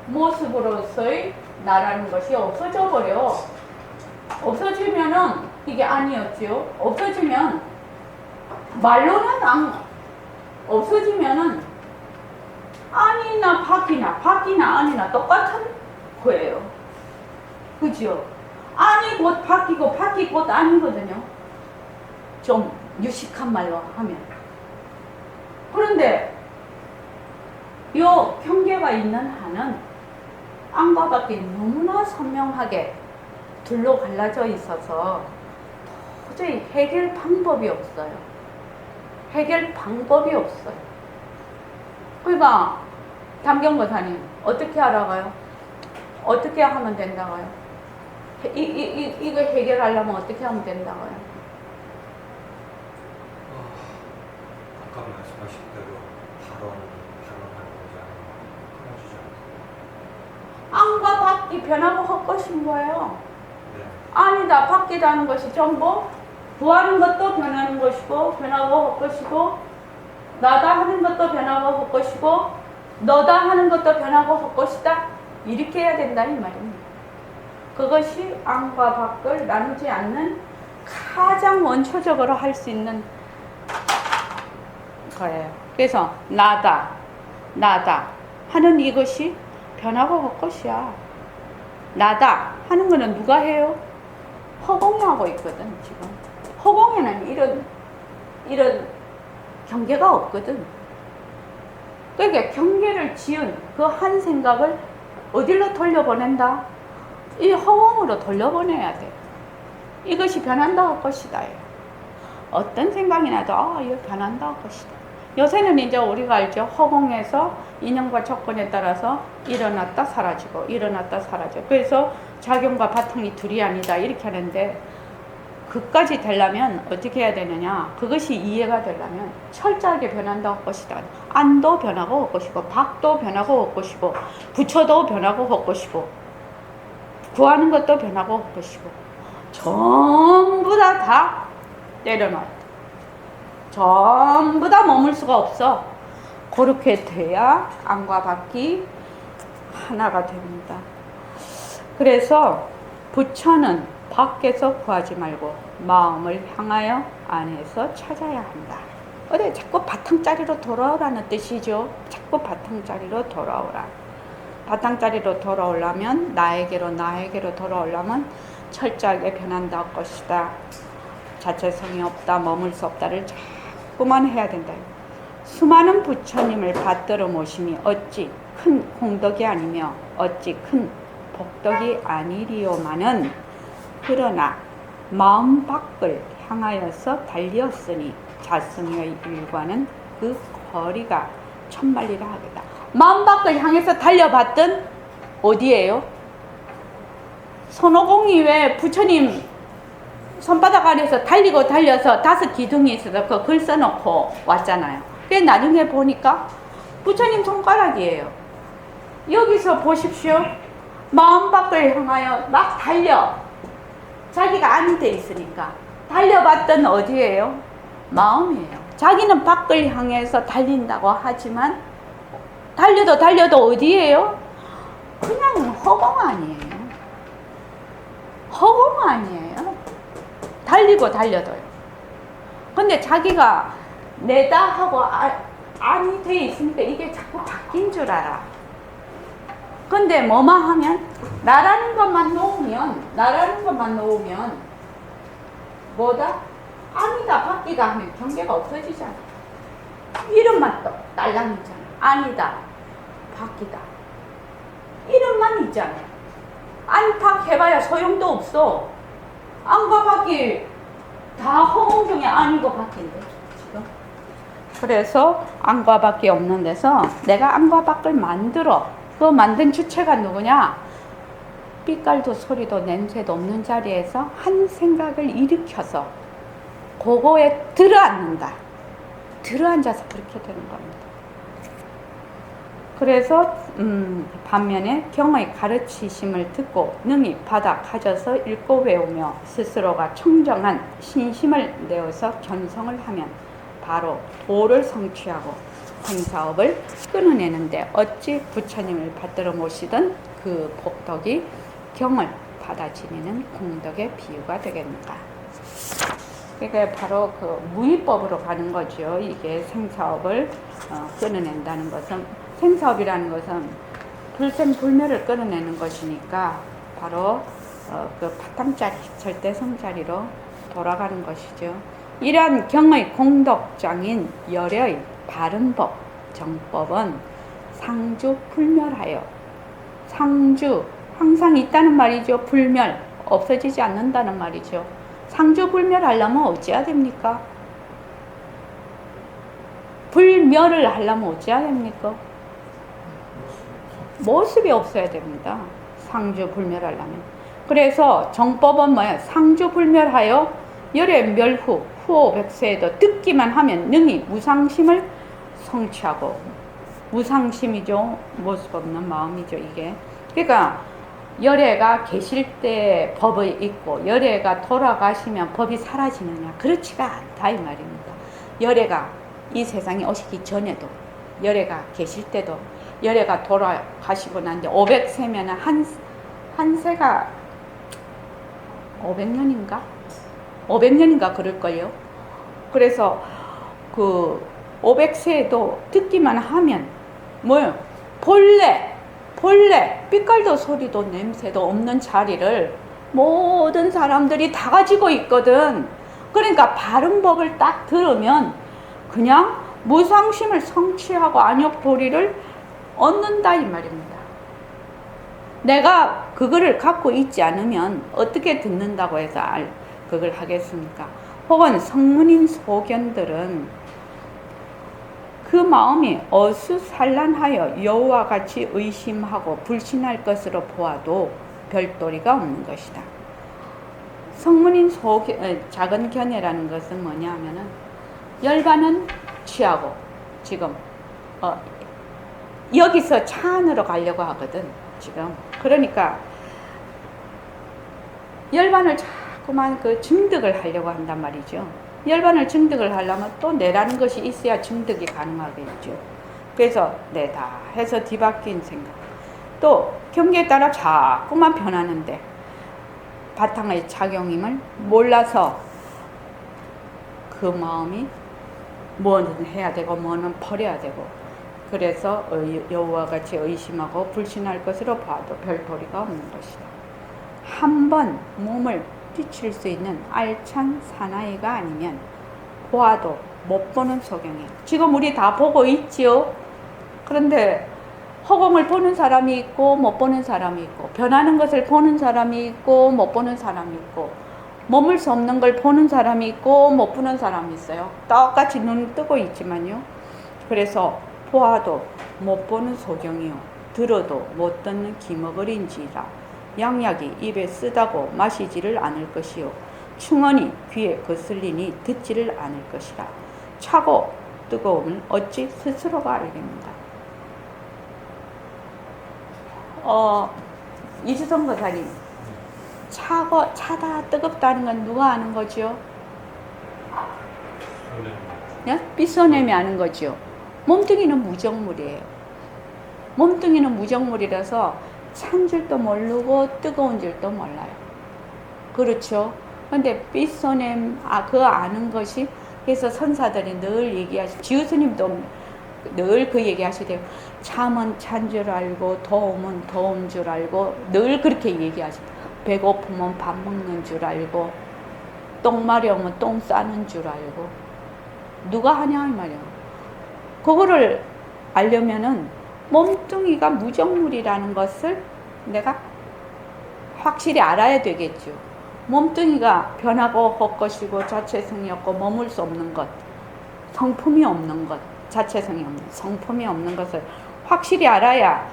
모습으로서의 나라는 것이 없어져 버려. 없어지면은 이게 아니었죠. 없어지면 말로는 없어지면은 아니나 밖이나 아니나 똑같은 거예요. 그죠? 아니 곧 바뀌고 바뀌 곧 아니거든요. 좀 유식한 말로 하면. 그런데 요 경계가 있는 한은 안과 밖이 너무나 선명하게 둘로 갈라져 있어서 도저히 해결 방법이 없어요. 해결 방법이 없어요. 그러니까 담경거사님 어떻게 알아가요? 어떻게 하면 된다고요? 이거 해결하려면 어떻게 하면 된다고요? 아까 말씀하신 대로 발언하는 거지 않나요? 안과 밖이 변하고 헛것인 거예요. 네. 아니다, 바뀌다는 것이 전부 구하는 것도 변하는 것이고 변하고 헛것이고 나다 하는 것도 변하고 헛것이고 너다 하는 것도 변하고 헛것이다. 이렇게 해야 된다 이 말입니다. 그것이 안과 밖을 나누지 않는 가장 원초적으로 할 수 있는 거예요. 그래서 나다 하는 이것이 변하고 헛것이야. 나다 하는 거는 누가 해요? 허공이 하고 있거든. 지금 허공에는 이런 경계가 없거든. 그러니까 경계를 지은 그 한 생각을 어디로 돌려보낸다? 이 허공으로 돌려보내야 돼. 이것이 변한다 할 것이다. 어떤 생각이 나도 이거 변한다 할 것이다. 요새는 이제 우리가 알죠. 허공에서 인연과 조건에 따라서 일어났다 사라지고 일어났다 사라져. 그래서 작용과 바탕이 둘이 아니다 이렇게 하는데, 그까지 되려면 어떻게 해야 되느냐? 그것이 이해가 되려면 철저하게 변한다 할 것이다. 안도 변하고 할 것이고 밖도 변하고 할 것이고 부처도 변하고 할 것이고 구하는 것도 변하고 할 것이고 전부 다 내려놔야 돼. 전부 다 머물 수가 없어. 그렇게 돼야 안과 밖이 하나가 됩니다. 그래서 부처는 밖에서 구하지 말고 마음을 향하여 안에서 찾아야 한다. 어디 자꾸 바탕자리로 돌아오라는 뜻이죠. 자꾸 바탕자리로 돌아오라. 바탕자리로 돌아오려면 나에게로 돌아오려면 철저하게 변한다 할 것이다. 자체성이 없다, 머물 수 없다를 자꾸만 해야 된다. 수많은 부처님을 받들어 모심이 어찌 큰 공덕이 아니며 어찌 큰 복덕이 아니리요마는, 그러나 마음 밖을 향하여서 달리었으니 자승의 일과는 그 거리가 천만리라 하겠다. 마음 밖을 향해서 달려봤던 어디예요? 손오공이 왜 부처님 손바닥 안에서 달리고 달려서 5 기둥이 있어서 그 글 써놓고 왔잖아요. 그래 나중에 보니까 부처님 손가락이에요. 여기서 보십시오. 마음 밖을 향하여 막 달려. 자기가 안이 돼 있으니까 달려봤던 어디예요? 마음이에요. 자기는 밖을 향해서 달린다고 하지만 달려도 어디예요? 그냥 허공 아니에요. 허공 아니에요. 달리고 달려도요. 근데 자기가 내다 하고 안이 돼 있으니까 이게 자꾸 바뀐 줄 알아. 근데 뭐만 하면 나라는 것만 놓으면 뭐다? 아니다, 바뀌다 하면 경계가 없어지잖아. 이름만 또 딸랑이잖아. 아니다, 바뀌다. 이름만 있잖아. 안팎해봐야 소용도 없어. 안과 밖이 다 허공 중에 아니고 밖인데 지금. 그래서 안과 밖이 없는 데서 내가 안과 밖을 만들어. 그 만든 주체가 누구냐? 빛깔도 소리도 냄새도 없는 자리에서 한 생각을 일으켜서 그거에 들어앉는다. 들어앉아서 그렇게 되는 겁니다. 그래서 반면에 경의 가르치심을 듣고 능히 받아 가져서 읽고 외우며 스스로가 청정한 신심을 내어서 견성을 하면 바로 도를 성취하고 생사업을 끊어내는데 어찌 부처님을 받들어 모시던 그 복덕이 경을 받아 지니는 공덕의 비유가 되겠는가. 그게 바로 그 무위법으로 가는 거죠. 이게 생사업을 끊어낸다는 것은, 생사업이라는 것은 불생불멸을 끊어내는 것이니까 바로 그 바탕자리, 절대성자리로 돌아가는 것이죠. 이러한 경의 공덕장인 열의 바른법, 정법은 상주불멸하여, 상주 항상 있다는 말이죠. 불멸, 없어지지 않는다는 말이죠. 상주불멸하려면 어찌해야 됩니까? 불멸을 하려면 어찌해야 됩니까? 모습이 없어야 됩니다. 상주불멸하려면. 그래서 정법은 뭐예요? 상주불멸하여 열의 멸후, 후오 백세에도 듣기만 하면 능히 무상심을 성취하고, 무상심이죠. 모습 없는 마음이죠, 이게. 그러니까 열애가 계실 때 법이 있고 열애가 돌아가시면 법이 사라지느냐? 그렇지가 않다 이 말입니다. 열애가 이 세상에 오시기 전에도, 열애가 계실 때도, 열애가 돌아가시고 난 뒤에 500세면 한 세가 500년인가? 500년인가 그럴걸요. 그래서 그 500세에도 듣기만 하면 뭐요? 본래 빛깔도 소리도 냄새도 없는 자리를 모든 사람들이 다 가지고 있거든. 그러니까 바른 법을 딱 들으면 그냥 무상심을 성취하고 안욕도리를 얻는다 이 말입니다. 내가 그거를 갖고 있지 않으면 어떻게 듣는다고 해서 그걸 하겠습니까? 혹은 성문인 소견들은 그 마음이 어수산란하여 여우와 같이 의심하고 불신할 것으로 보아도 별도리가 없는 것이다. 성문인 작은 견해라는 것은 뭐냐 하면은 열반은 취하고 지금 여기서 차 안으로 가려고 하거든 지금. 그러니까 열반을 자꾸만 그 증득을 하려고 한단 말이죠. 열반을 증득을 하려면 또 내라는 것이 있어야 증득이 가능하겠죠. 그래서 내다 해서 뒤바뀐 생각. 또 경계에 따라 자꾸만 변하는데 바탕의 작용임을 몰라서 그 마음이 뭐는 해야 되고 뭐는 버려야 되고, 그래서 여우와 같이 의심하고 불신할 것으로 봐도 별 도리가 없는 것이다. 한번 몸을 뛰칠 수 있는 알찬 사나이가 아니면 보아도 못 보는 소경이에요. 지금 우리 다 보고 있지요. 그런데 허공을 보는 사람이 있고 못 보는 사람이 있고, 변하는 것을 보는 사람이 있고 못 보는 사람이 있고, 머물 수 없는 걸 보는 사람이 있고 못 보는 사람이 있어요. 똑같이 눈 뜨고 있지만요. 그래서 보아도 못 보는 소경이요, 들어도 못 듣는 기머거린지라. 양약이 입에 쓰다고 마시지를 않을 것이요, 충언이 귀에 거슬리니 듣지를 않을 것이라. 차고 뜨거움을 어찌 스스로가 알겠는가. 이주성 거사님, 차다 뜨겁다는 건 누가 아는 거죠? 네? 빗소냄이 아는 거죠. 몸뚱이는 무정물이에요. 몸뚱이는 무정물이라서 찬 줄도 모르고 뜨거운 줄도 몰라요. 그렇죠? 근데 빗소냄 그거 아는 것이, 그래서 선사들이 늘 얘기하시고, 지우스님도 늘 그 얘기하시대요. 참은 찬 줄 알고 더움은 더운 줄 알고 늘 그렇게 얘기하시대요. 배고프면 밥 먹는 줄 알고 똥 마려우면 똥 싸는 줄 알고 누가 하냐 이 말이야. 그거를 알려면은 몸뚱이가 무정물이라는 것을 내가 확실히 알아야 되겠죠. 몸뚱이가 변하고 헛것이고 자체성이 없고 머물 수 없는 것, 성품이 없는 것, 자체성이 없는 성품이 없는 것을 확실히 알아야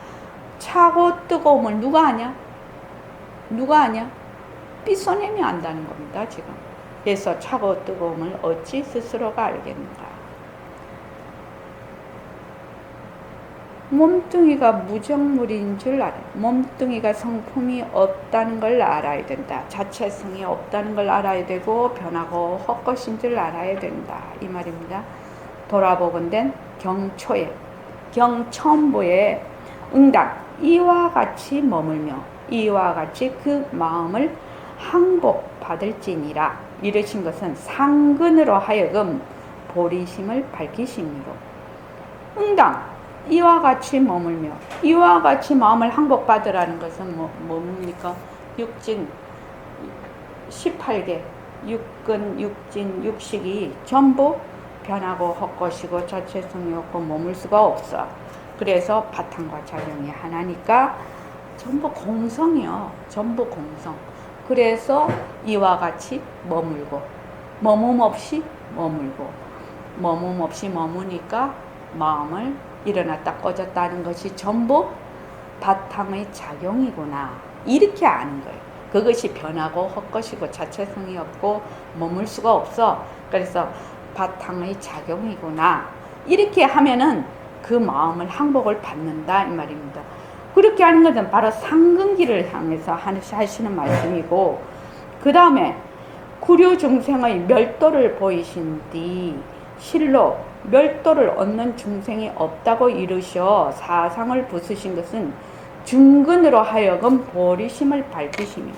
차고 뜨거움을 누가 아냐? 누가 아냐? 삐써내면 안다는 겁니다, 지금. 그래서 차고 뜨거움을 어찌 스스로가 알겠는가? 몸뚱이가 무정물인 줄 알아요. 몸뚱이가 성품이 없다는 걸 알아야 된다. 자체성이 없다는 걸 알아야 되고 변하고 헛것인 줄 알아야 된다. 이 말입니다. 돌아보건된 경초에 경천부에 응당 이와 같이 머물며 이와 같이 그 마음을 항복받을지니라 이르신 것은 상근으로 하여금 보리심을 밝히심이로 응당 이와 같이 머물며 이와 같이 마음을 항복받으라는 것은 뭡니까? 육진 18개 육근 육진 육식이 전부 변하고 헛것이고 자체성이 없고 머물 수가 없어. 그래서 바탕과 작용이 하나니까 전부 공성이요. 전부 공성. 그래서 이와 같이 머물고 머문 없이 머물고 머문 없이 머무니까 마음을 일어났다 꺼졌다 하는 것이 전부 바탕의 작용이구나. 이렇게 아는 거예요. 그것이 변하고 헛것이고 자체성이 없고 머물 수가 없어. 그래서 바탕의 작용이구나. 이렇게 하면은 그 마음을 항복을 받는다 이 말입니다. 그렇게 하는 것은 바로 상근기를 향해서 하시는 말씀이고 그 다음에 구류 중생의 멸도를 보이신 뒤 실로 멸도를 얻는 중생이 없다고 이르셔 사상을 부수신 것은 중근으로 하여금 보리심을 밝히시며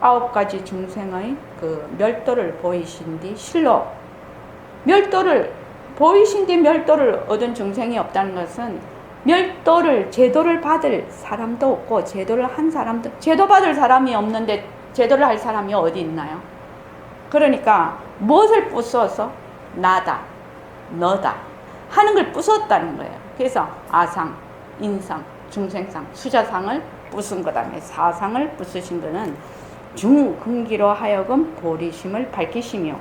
9가지 중생의 그 멸도를 보이신 뒤 실로 멸도를 보이신 뒤 멸도를 얻은 중생이 없다는 것은 멸도를 제도를 받을 사람도 없고 제도를 한 사람도 제도 받을 사람이 없는데 제도를 할 사람이 어디 있나요? 그러니까 무엇을 부숴서 나다, 너다 하는 걸 부쉈다는 거예요. 그래서 아상, 인상, 중생상, 수자상을 부순 그 다음에 사상을 부수신 것은 중근기로 하여금 보리심을 밝히시며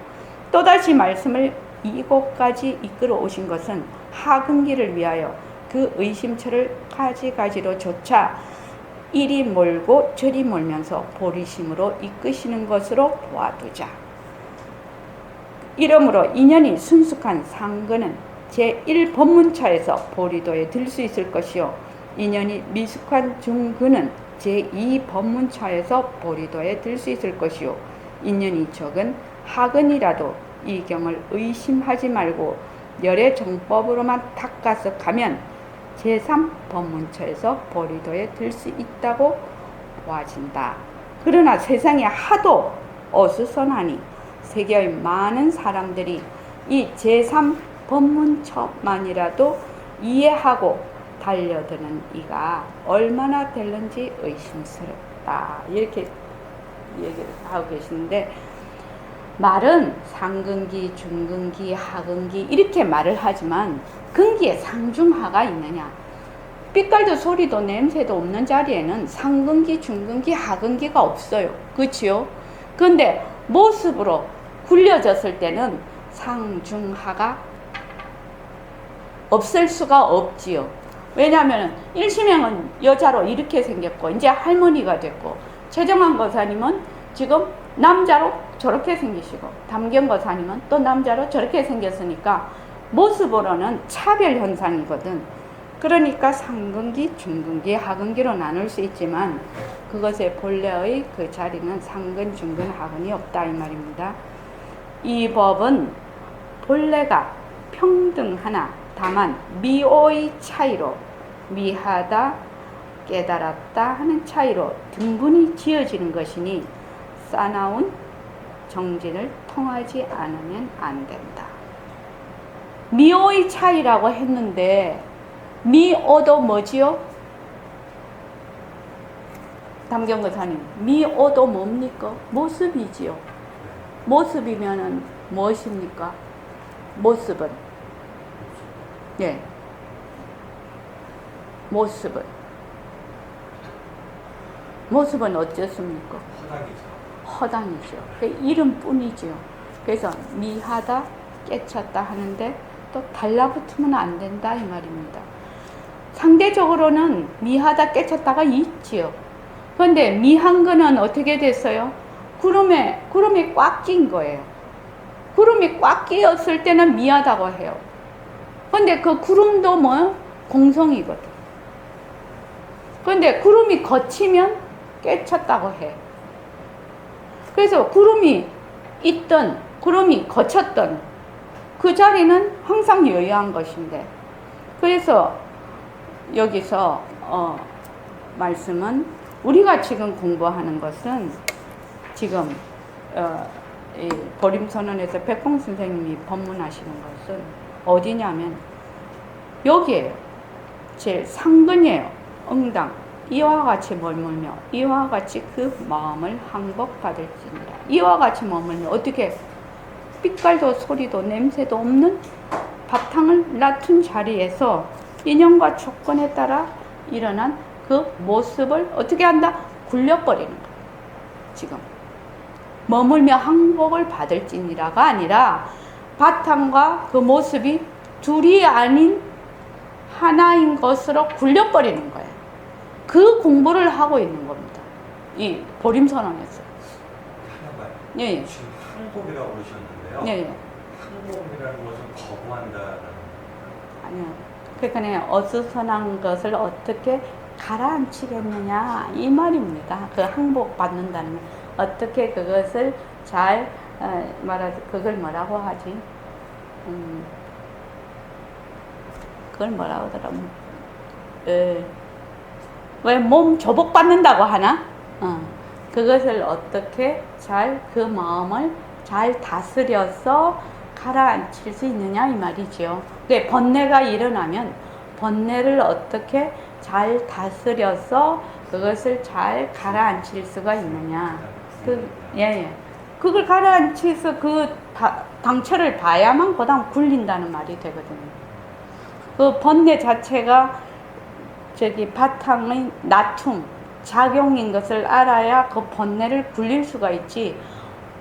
또다시 말씀을 이곳까지 이끌어 오신 것은 하근기를 위하여 그 의심처를 가지가지로 조차 이리 몰고 저리 몰면서 보리심으로 이끄시는 것으로 보아두자. 이러므로 인연이 순숙한 상근은 제1법문차에서 보리도에 들 수 있을 것이요 인연이 미숙한 중근은 제2법문차에서 보리도에 들 수 있을 것이요 인연이 적은 하근이라도 이 경을 의심하지 말고 열의 정법으로만 닦아서 가면 제3법문처에서 보리도에 들 수 있다고 보아진다. 그러나 세상에 하도 어수선하니 세계의 많은 사람들이 이 제3법문처만이라도 이해하고 달려드는 이가 얼마나 될는지 의심스럽다. 이렇게 얘기를 하고 계시는데 말은 상근기, 중근기, 하근기 이렇게 말을 하지만 근기에 상중하가 있느냐? 빛깔도 소리도 냄새도 없는 자리에는 상근기, 중근기, 하근기가 없어요. 그렇지요? 근데 모습으로 굴려졌을 때는 상중하가 없을 수가 없지요. 왜냐하면 일심행은 여자로 이렇게 생겼고 이제 할머니가 됐고 최정환 거사님은 지금 남자로 저렇게 생기시고 담경 거사님은 또 남자로 저렇게 생겼으니까 모습으로는 차별 현상이거든. 그러니까 상근기, 중근기, 하근기로 나눌 수 있지만 그것의 본래의 그 자리는 상근, 중근, 하근이 없다 이 말입니다. 이 법은 본래가 평등하나 다만 미오의 차이로 미하다, 깨달았다 하는 차이로 등분이 지어지는 것이니 싸나운 정진을 통하지 않으면 안 된다. 미오의 차이라고 했는데 미오도 뭐지요? 담경거사님, 미오도 뭡니까? 모습이지요. 모습이면은 무엇입니까? 모습은 예, 모습은 어쩌습니까? 허당이죠. 그 이름뿐이죠. 그래서 미하다, 깨쳤다 하는데 또 달라붙으면 안 된다 이 말입니다. 상대적으로는 미하다, 깨쳤다가 있지요. 그런데 미한 거는 어떻게 됐어요? 구름에 꽉 낀 거예요. 구름이 꽉 끼었을 때는 미하다고 해요. 그런데 그 구름도 뭐 공성이거든. 그런데 구름이 걷히면 깨쳤다고 해. 그래서 구름이 있던, 구름이 거쳤던 그 자리는 항상 여유한 것인데, 그래서 여기서 말씀은 우리가 지금 공부하는 것은 지금 이 보림선언에서 백봉 선생님이 법문하시는 것은 어디냐면 여기에요. 제 상근이에요. 응당. 이와 같이 머물며 이와 같이 그 마음을 항복받을지니라. 이와 같이 머물며 어떻게 빛깔도 소리도 냄새도 없는 바탕을 낮춘 자리에서 인연과 조건에 따라 일어난 그 모습을 어떻게 한다? 굴려버리는 거예요. 지금 머물며 항복을 받을지니라가 아니라 바탕과 그 모습이 둘이 아닌 하나인 것으로 굴려버리는 거예요. 그 공부를 하고 있는 겁니다. 이 보림선언에서. 하나만. 예, 예. 지금 항복이라고 그러셨는데요. 예, 예. 항복이라는 것은 거부한다라는. 아니요. 그러니까 어수선한 것을 어떻게 가라앉히겠느냐 이 말입니다. 그 항복 받는다는 말. 어떻게 그것을 잘 말하지? 그걸 뭐라고 하지? 그걸 뭐라고 하더라? 왜 몸 조복 받는다고 하나? 그것을 어떻게 잘 그 마음을 잘 다스려서 가라앉힐 수 있느냐 이 말이죠. 근데 번뇌가 일어나면 번뇌를 어떻게 잘 다스려서 그것을 잘 가라앉힐 수가 있느냐. 예. 그걸 가라앉혀서 그 당처를 봐야만 그다음 굴린다는 말이 되거든요. 그 번뇌 자체가 저기 바탕의 나툼, 작용인 것을 알아야 그 번뇌를 굴릴 수가 있지.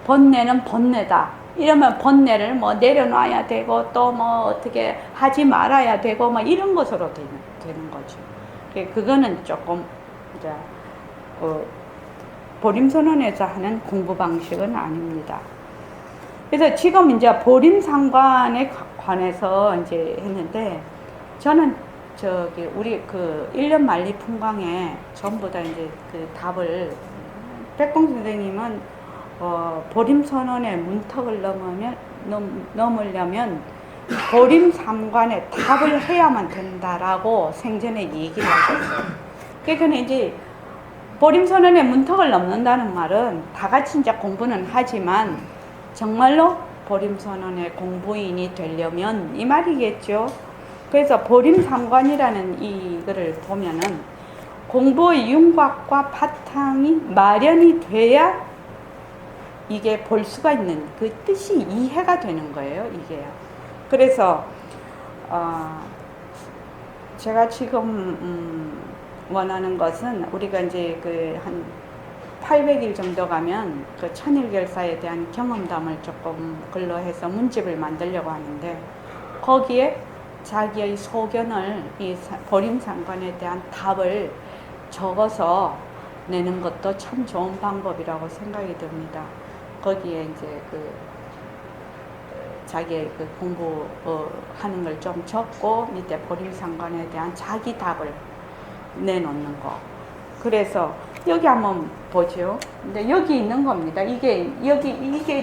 번뇌는 번뇌다. 이러면 번뇌를 뭐 내려놔야 되고 또 뭐 어떻게 하지 말아야 되고 뭐 이런 것으로 되는 거죠. 그거는 조금 이제 보림선언에서 하는 공부 방식은 아닙니다. 그래서 지금 이제 보림상관에 관해서 이제 했는데 저는 저기 우리 그 1년 만리 풍광에 전부 다 이제 그 답을 백봉 선생님은 보림선언의 문턱을 넘으려면 보림상관에 답을 해야만 된다라고 생전에 얘기를 하셨어요. 그러니까 이제 보림선언의 문턱을 넘는다는 말은 다 같이 이제 공부는 하지만 정말로 보림선언의 공부인이 되려면 이 말이겠죠. 그래서 보림상관이라는 이거를 보면은 공부의 윤곽과 바탕이 마련이 돼야 이게 볼 수가 있는 그 뜻이 이해가 되는 거예요, 이게요. 그래서 제가 지금 원하는 것은 우리가 이제 그 한 800일 정도 가면 그 천일결사에 대한 경험담을 조금 글로 해서 문집을 만들려고 하는데 거기에 자기의 소견을 이 보림상관에 대한 답을 적어서 내는 것도 참 좋은 방법이라고 생각이 듭니다. 거기에 이제 그 자기의 그 공부하는 걸 좀 적고 밑에 보림상관에 대한 자기 답을 내놓는 거. 그래서 여기 한번 보죠. 근데 여기 있는 겁니다. 이게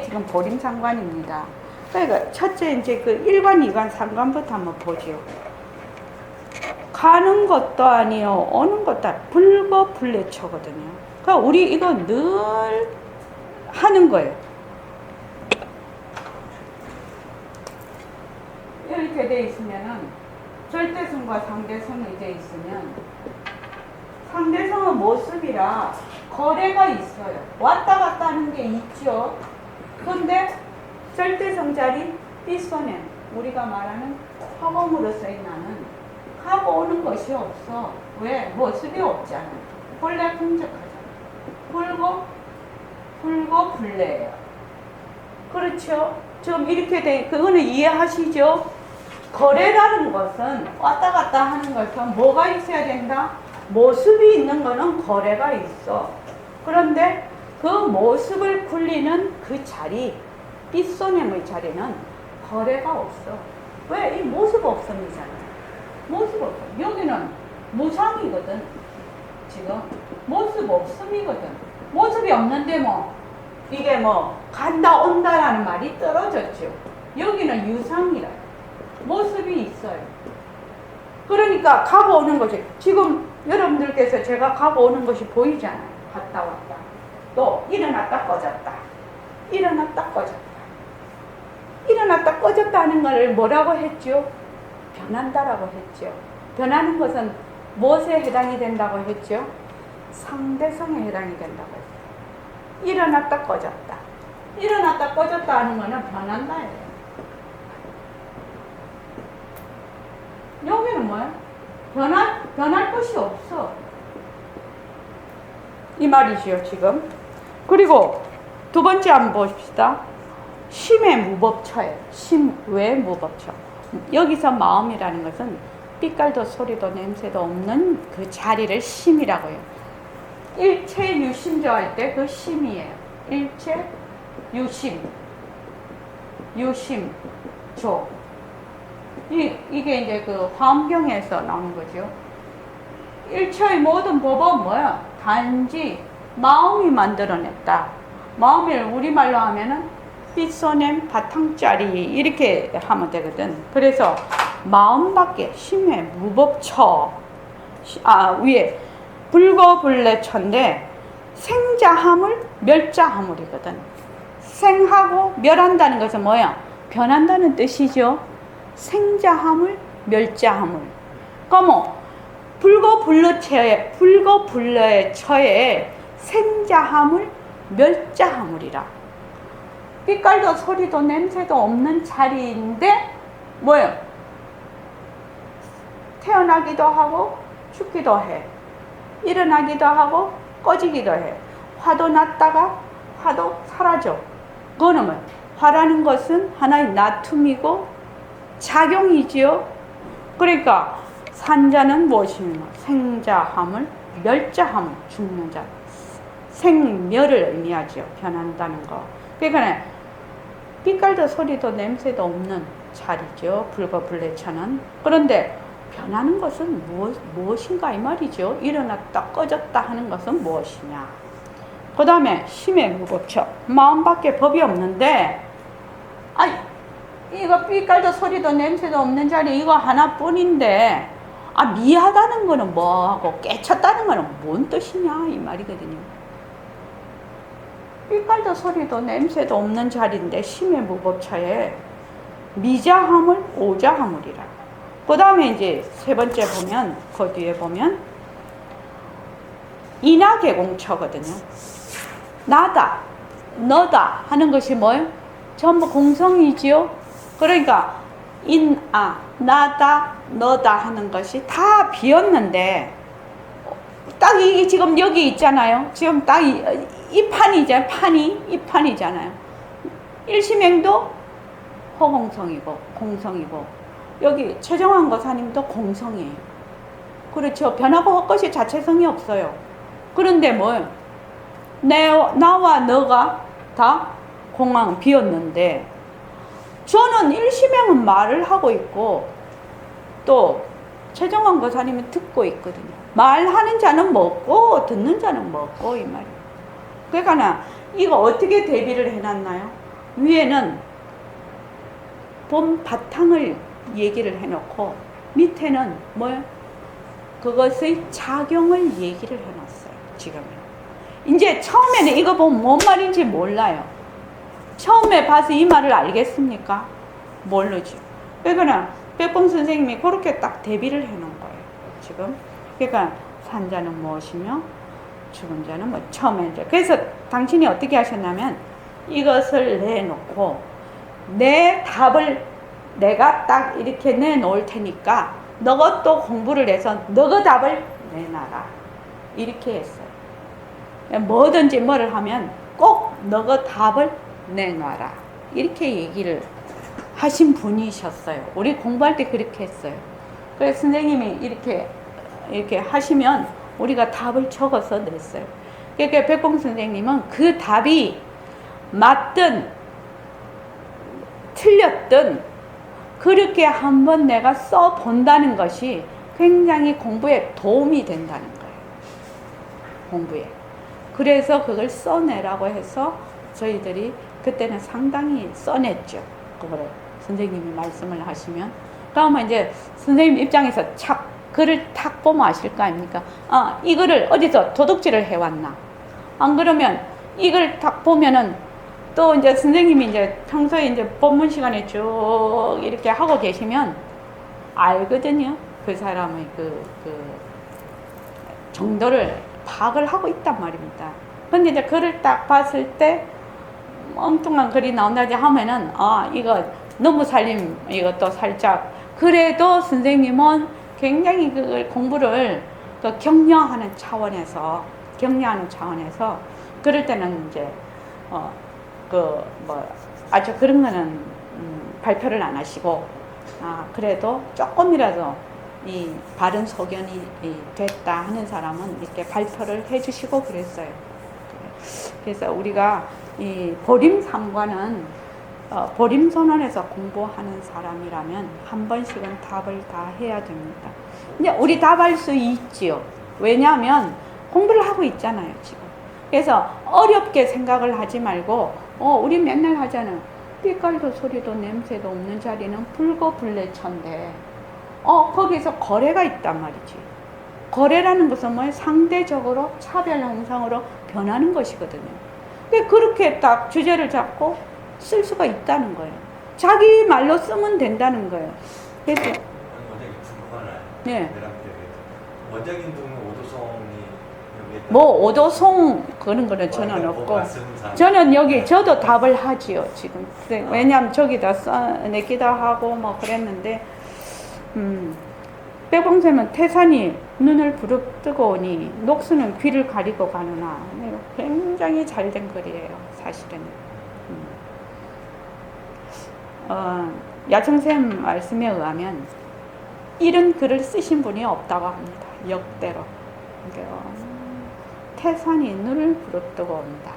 지금 보림상관입니다. 그러니까 첫째 이제 그 1관, 2관, 3관부터 한번 보죠. 가는 것도 아니요, 오는 것도 아니요. 불거불례처거든요. 그러니까 우리 이거 늘 하는 거예요. 이렇게 돼 있으면은 절대선과 상대선이 돼 있으면 상대성은 모습이라 거래가 있어요. 왔다 갔다 하는 게 있죠. 근데 절대성 자리 삐소는 우리가 말하는 화공으로서의 나는 가고 오는 것이 없어. 왜? 모습이 없잖아. 본래 풍적하잖아. 불고 불래예요. 그렇죠? 좀 이렇게 돼. 그거는 이해하시죠? 거래라는 것은 왔다 갔다 하는 것은 뭐가 있어야 된다? 모습이 있는 거는 거래가 있어. 그런데 그 모습을 굴리는 그 자리, 삐소냄의 자리는 거래가 없어. 왜? 이 모습 없음이잖아. 모습 없음. 여기는 무상이거든. 지금 모습 없음이거든. 모습이 없는데 뭐 이게 뭐 간다 온다라는 말이 떨어졌죠. 여기는 유상이라. 모습이 있어요. 그러니까 가고 오는 것이 지금 여러분들께서 제가 가고 오는 것이 보이잖아요. 갔다 왔다. 또 일어났다 꺼졌다. 일어났다 꺼졌다. 일어났다 꺼졌다 하는 것을 뭐라고 했죠? 변한다라고 했죠. 변하는 것은 무엇에 해당이 된다고 했죠? 상대성에 해당이 된다고 했어요. 일어났다 꺼졌다. 일어났다 꺼졌다 하는 거는 변한다예요. 여기는 뭐야? 변할 것이 없어. 이 말이지요, 지금. 그리고 두 번째 한번 봅시다. 심의 무법처예요. 심, 왜 무법처? 여기서 마음이라는 것은 빛깔도 소리도 냄새도 없는 그 자리를 심이라고 해요. 일체 유심조 할 때 그 심이에요. 일체 유심. 유심조. 이게 이제 그 화엄경에서 나오는 거죠. 일체의 모든 법은 뭐야? 단지 마음이 만들어냈다. 마음을 우리말로 하면은 삐소냄 바탕짜리 이렇게 하면 되거든. 그래서 마음밖에 심해 무법처 위에 불거불래처인데 생자하물 멸자하물이거든. 생하고 멸한다는 것은 뭐야? 변한다는 뜻이죠. 생자하물 멸자하물. 그러면 불거불래처에 생자하물 멸자하물이라. 빛깔도 소리도 냄새도 없는 자리인데 뭐예요? 태어나기도 하고 죽기도 해. 일어나기도 하고 꺼지기도 해. 화도 났다가 화도 사라져. 그거는 뭐예요? 화라는 것은 하나의 나툼이고 작용이지요. 그러니까 산자는 무엇이며 생자함을 멸자함을 죽는 자. 생멸을 의미하죠. 변한다는 거. 그러니까 빛깔도 소리도 냄새도 없는 자리죠. 불거불래처는. 그런데 변하는 것은 무엇인가 이 말이죠. 일어났다 꺼졌다 하는 것은 무엇이냐. 그 다음에 심의 무법처. 마음밖에 법이 없는데 이거 빛깔도 소리도 냄새도 없는 자리 이거 하나뿐인데 미하다는 거는 뭐하고 깨쳤다는 거는 뭔 뜻이냐 이 말이거든요. 빛깔도 소리도 냄새도 없는 자리인데 심의 무법처에 미자하물 오자하물이라. 그 다음에 이제 세 번째 보면 그 뒤에 보면 인하계공처거든요. 나다 너다 하는 것이 뭐예요? 전부 공성이지요. 그러니까 나다 너다 하는 것이 다 비었는데 딱 이게 지금 여기 있잖아요. 지금 딱 이 판이잖아요. 이 판이잖아요. 일심행도 허공성이고 공성이고 여기 최정환 거사님도 공성이에요. 그렇죠. 변하고 헛것이 자체성이 없어요. 그런데 뭐예요? 나와 너가 다 공황 비었는데 저는 일심행은 말을 하고 있고 또 최정환 거사님은 듣고 있거든요. 말하는 자는 먹고 듣는 자는 먹고 이 말이에요. 그러니까 이거 어떻게 대비를 해놨나요? 위에는 본 바탕을 얘기를 해놓고 밑에는 뭐예요? 그것의 작용을 얘기를 해놨어요. 지금 이제 처음에는 이거 보면 뭔 말인지 몰라요. 처음에 봐서 이 말을 알겠습니까? 모르죠. 그러니까 백범 선생님이 그렇게 딱 대비를 해놓은 거예요. 지금 그러니까 산 자는 무엇이며 죽은 자는 뭐 처음에 이제 그래서 당신이 어떻게 하셨냐면 이것을 내놓고 내 답을 내가 딱 이렇게 내놓을 테니까 너가 또 공부를 해서 너가 답을 내놔라 이렇게 했어요. 뭐든지 뭐를 하면 꼭 너가 답을 내놔라 이렇게 얘기를 하신 분이셨어요. 우리 공부할 때 그렇게 했어요. 그래서 선생님이 이렇게 하시면 우리가 답을 적어서 냈어요. 그러니까 백봉 선생님은 그 답이 맞든 틀렸든 그렇게 한번 내가 써본다는 것이 굉장히 공부에 도움이 된다는 거예요. 공부에. 그래서 그걸 써내라고 해서 저희들이 그때는 상당히 써냈죠. 그거를 선생님이 말씀을 하시면. 그러면 이제 선생님 입장에서 글을 탁 보면 아실 거 아닙니까? 이거를 어디서 도둑질을 해왔나? 안 그러면 이걸 딱 보면은 또 이제 선생님이 이제 평소에 이제 법문 시간에 쭉 이렇게 하고 계시면 알거든요. 그 사람의 그 정도를 파악을 하고 있단 말입니다. 근데 이제 글을 딱 봤을 때 엉뚱한 글이 나온다지 하면은 이거 너무 살림 이것도 살짝 그래도 선생님은 굉장히 그 공부를 그 격려하는 차원에서 그럴 때는 이제 아주 그런 거는 발표를 안 하시고 그래도 조금이라도 이 바른 소견이 됐다 하는 사람은 이렇게 발표를 해주시고 그랬어요. 그래서 우리가 이 보림삼과는 보림선언에서 공부하는 사람이라면 한 번씩은 답을 다 해야 됩니다. 이제 우리 답할 수 있지요. 왜냐하면 공부를 하고 있잖아요, 지금. 그래서 어렵게 생각을 하지 말고, 우리 맨날 하잖아요. 빛깔도 소리도 냄새도 없는 자리는 불거불내천데, 거기서 거래가 있단 말이지. 거래라는 것은 뭐예요? 상대적으로 차별 형상으로 변하는 것이거든요. 근데 그렇게 딱 주제를 잡고 쓸 수가 있다는 거예요. 자기 말로 쓰면 된다는 거예요. 그래서 원장님 궁금하나요? 네. 원장님 동네 오도송이 뭐 오도송 그런 거는 저는 없고 저는 여기 저도 답을 하지요 지금. 왜냐하면 저기다 써내기도 하고 뭐 그랬는데 빼봉샘은 태산이 눈을 부릅뜨고 오니 녹수는 귀를 가리고 가느나 굉장히 잘된 글이에요 사실은. 야청샘 말씀에 의하면 이런 글을 쓰신 분이 없다고 합니다. 역대로. 태산이 눈을 부릅뜨고 온다.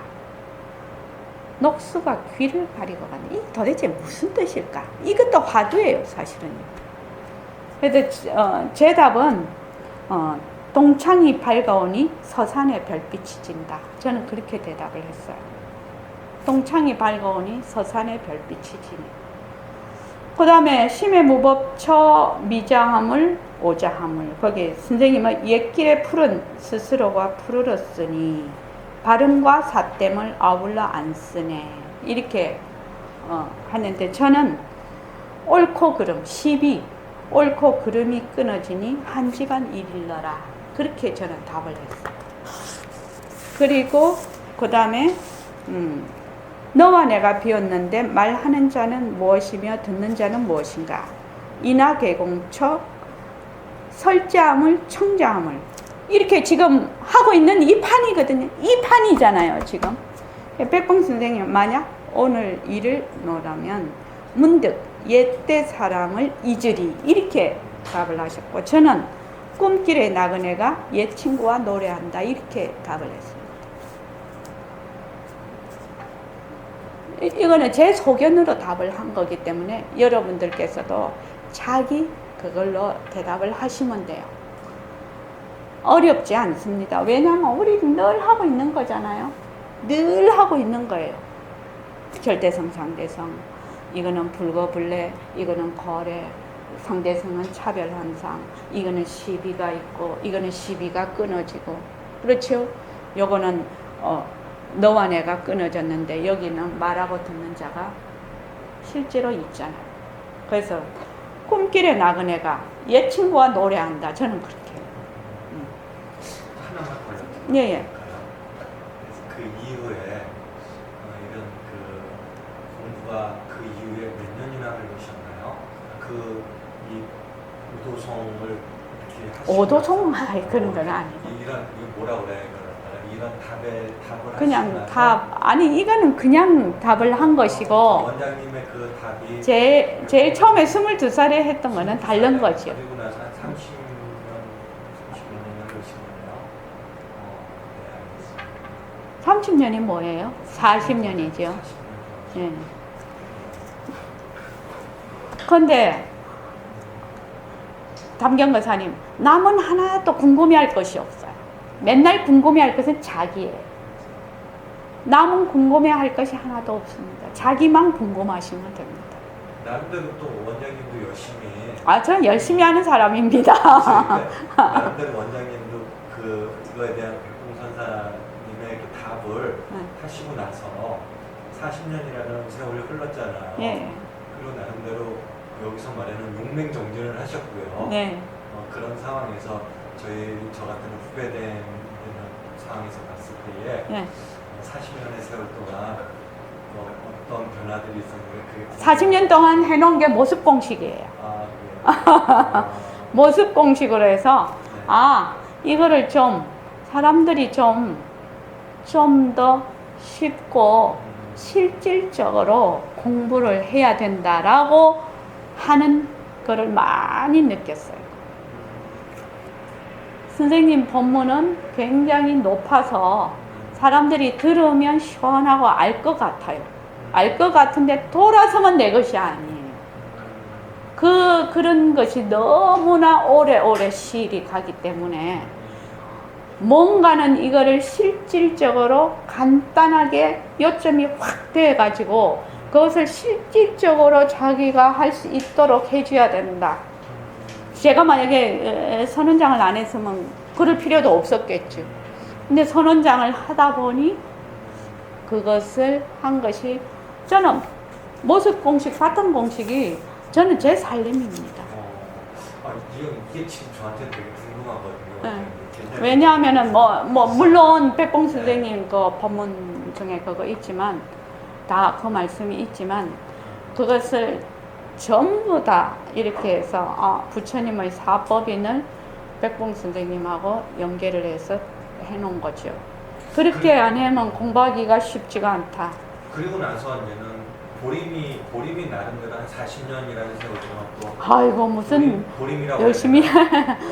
녹수가 귀를 가리고 간다. 이 도대체 무슨 뜻일까? 이것도 화두예요, 사실은. 그래서 제 답은 동창이 밝아오니 서산에 별빛이 진다. 저는 그렇게 대답을 했어요. 동창이 밝아오니 서산에 별빛이 지니. 그 다음에 심의 무법처 미자함을 오자함을 거기 선생님은 옛길에 푸른 스스로가 푸르렀으니 발음과 사땜을 아울러 안 쓰네 이렇게 하는데 저는 옳고 그름 시비 옳고 그름이 끊어지니 한 집안 일일러라 그렇게 저는 답을 했어요. 그리고 그 다음에 너와 내가 비었는데 말하는 자는 무엇이며 듣는 자는 무엇인가 이나 개공처 설자함을 청자함을 이렇게 지금 하고 있는 이 판이거든요. 이 판이잖아요 지금. 백봉 선생님 만약 오늘 일을 놓으라면 문득 옛때 사람을 잊으리 이렇게 답을 하셨고 저는 꿈길에 나그네가 옛 친구와 노래한다 이렇게 답을 했습니다. 이거는 제 소견으로 답을 한 거기 때문에 여러분들께서도 자기 그걸로 대답을 하시면 돼요. 어렵지 않습니다. 왜냐하면 우리 늘 하고 있는 거잖아요. 늘 하고 있는 거예요. 절대성, 상대성, 이거는 불거불례, 이거는 거래, 상대성은 차별현상, 이거는 시비가 있고, 이거는 시비가 끊어지고, 그렇죠? 요거는 너와 내가 끊어졌는데 여기는 말하고 듣는 자가 실제로 있잖아요. 그래서 꿈길에 나그네가 옛 친구와 노래한다. 저는 그렇게 해요. 하나만 걸렸던 예, 예. 거니까요. 그래서 그 이후에 이런 그 공부가 그 이후에 몇 년이나 걸리셨나요? 그 이 오도송을 이렇게 하시고 오도송 그런 건 아니고. 이런 뭐라 그래요? 이런 답을 그냥 하시나요? 답, 아니, 이거는 그냥 답을 한 것이고, 원장님의 그 답이 제일 처음에 22살에 했던 거는 다른 거죠. 그리고 나서 한 30년 걸리신 거네요. 네, 알겠습니다. 30년이 뭐예요? 40년이죠. 40년. 예. 근데 담경거사님, 남은 하나도 궁금해할 것이 없어요. 맨날 궁금해할 것은 자기예요. 남은 궁금해할 것이 하나도 없습니다. 자기만 궁금하시면 됩니다. 나름대로 또 원장님도 열심히 저 열심히 하는 사람입니다. 나름대로 원장님도 그거에 대한 백봉선사님의 그 답을 하시고 나서 40년이라는 세월이 흘렀잖아요. 예. 그리고 나름대로 여기서 말하는 용맹정진을 하셨고요. 네. 그런 상황에서 저 같은 후배되는 상황에서 봤을 때에 네. 40년의 세월 동안 어떤 변화들이 있었는데 그게 40년 동안 해놓은 게 모습 공식이에요. 그래요. 모습 공식으로 해서, 네. 이거를 사람들이 좀 더 쉽고 실질적으로 공부를 해야 된다라고 하는 거를 많이 느꼈어요. 선생님 법문은 굉장히 높아서 사람들이 들으면 시원하고 알 것 같아요. 알 것 같은데 돌아서면 내 것이 아니에요. 그런 것이 너무나 오래오래 시일이 가기 때문에 뭔가는 이거를 실질적으로 간단하게 요점이 확 돼가지고 그것을 실질적으로 자기가 할 수 있도록 해줘야 된다. 제가 만약에 선원장을 안 했으면 그럴 필요도 없었겠죠. 근데 선원장을 하다 보니 그것을 한 것이 저는 모습 공식, 바탕 공식이 저는 제 살림입니다. 이게 지금 저한테 되게 궁금하거든요. 네. 굉장히 왜냐하면은 물론 백봉 선생님 그 법문 중에 그거 있지만 다 그 말씀이 있지만 그것을 전부 다 이렇게 해서 부처님의 사법인을 백봉 선생님하고 연계를 해서 해놓은 거죠. 그렇게 안 하면 공부하기가 쉽지가 않다. 그리고 나서 이제는 보림이 나름대로 한 40년이라는 세월 동안 또 아이고 무슨 보림이라고 열심히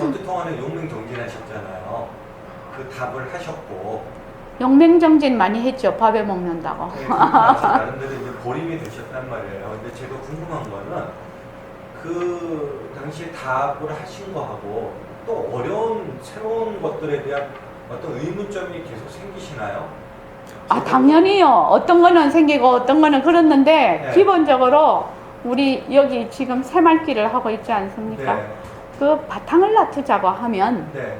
어느 동안에 용맹정진하셨잖아요. 그 답을 하셨고 용맹정진 많이 했죠. 밥에 먹는다고. 네, 나름대로 이제 보림이 되셨단 말이에요. 근데 제가 궁금한 거는 그 당시에 답을 하신 거하고 또 어려운 새로운 것들에 대한 어떤 의문점이 계속 생기시나요? 당연히요. 어떤 거는 생기고 어떤 거는 그렇는데 네. 기본적으로 우리 여기 지금 새말기를 하고 있지 않습니까? 네. 그 바탕을 놔두자고 하면 네.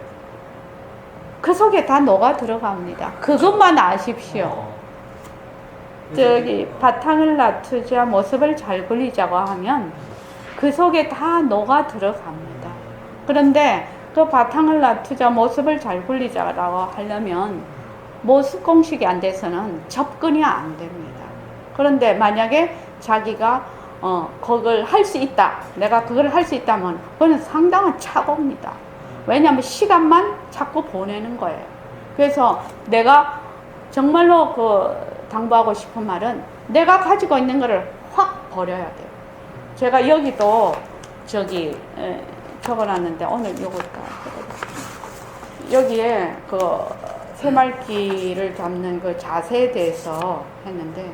그 속에 다 녹아 들어갑니다. 그것만 아십시오. 바탕을 놔두자 모습을 잘 그리자고 하면 그 속에 다 녹아 들어갑니다. 그런데 그 바탕을 놔두자 모습을 잘 그리자라고 하려면 모습 공식이 안 돼서는 접근이 안 됩니다. 그런데 만약에 자기가 그걸 할 수 있다. 내가 그걸 할 수 있다면 그건 상당한 착오입니다. 왜냐하면 시간만 자꾸 보내는 거예요. 그래서 내가 정말로 당부하고 싶은 말은 내가 가지고 있는 거를 확 버려야 돼요. 제가 여기도 적어놨는데 오늘 요거까 여기에 새말기를 잡는 그 자세에 대해서 했는데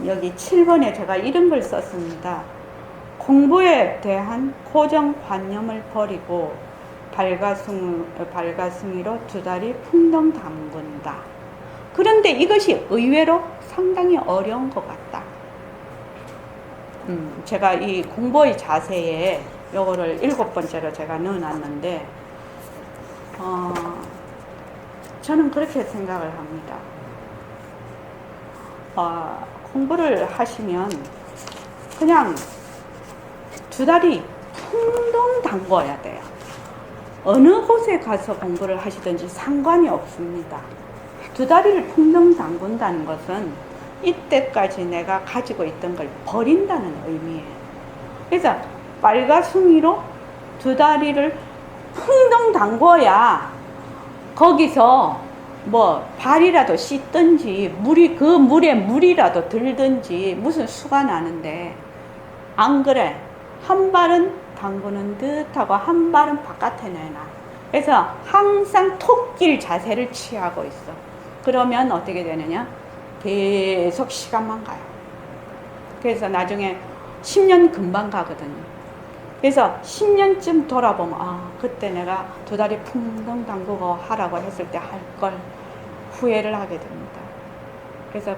여기 7번에 제가 이런 걸 썼습니다. 공부에 대한 고정관념을 버리고 발가숭이로 두 다리 풍덩 담근다. 그런데 이것이 의외로 상당히 어려운 것 같다. 제가 이 공부의 자세에 요거를 7번째로 제가 넣어놨는데 저는 그렇게 생각을 합니다. 공부를 하시면 그냥 두 다리 풍덩 담궈야 돼요. 어느 곳에 가서 공부를 하시든지 상관이 없습니다. 두 다리를 풍덩 담근다는 것은 이때까지 내가 가지고 있던 걸 버린다는 의미예요. 그래서 빨가숭이로 두 다리를 풍덩 담궈야 거기서 뭐 발이라도 씻든지 그 물에 물이라도 들든지 무슨 수가 나는데, 안 그래. 한 발은 담그는 듯하고 한 발은 바깥에 내놔. 그래서 항상 토끼 자세를 취하고 있어. 그러면 어떻게 되느냐? 계속 시간만 가요. 그래서 나중에 10년 금방 가거든요. 그래서 10년쯤 돌아보면, 그때 내가 두 다리 풍덩 담그고 하라고 했을 때 할 걸 후회를 하게 됩니다. 그래서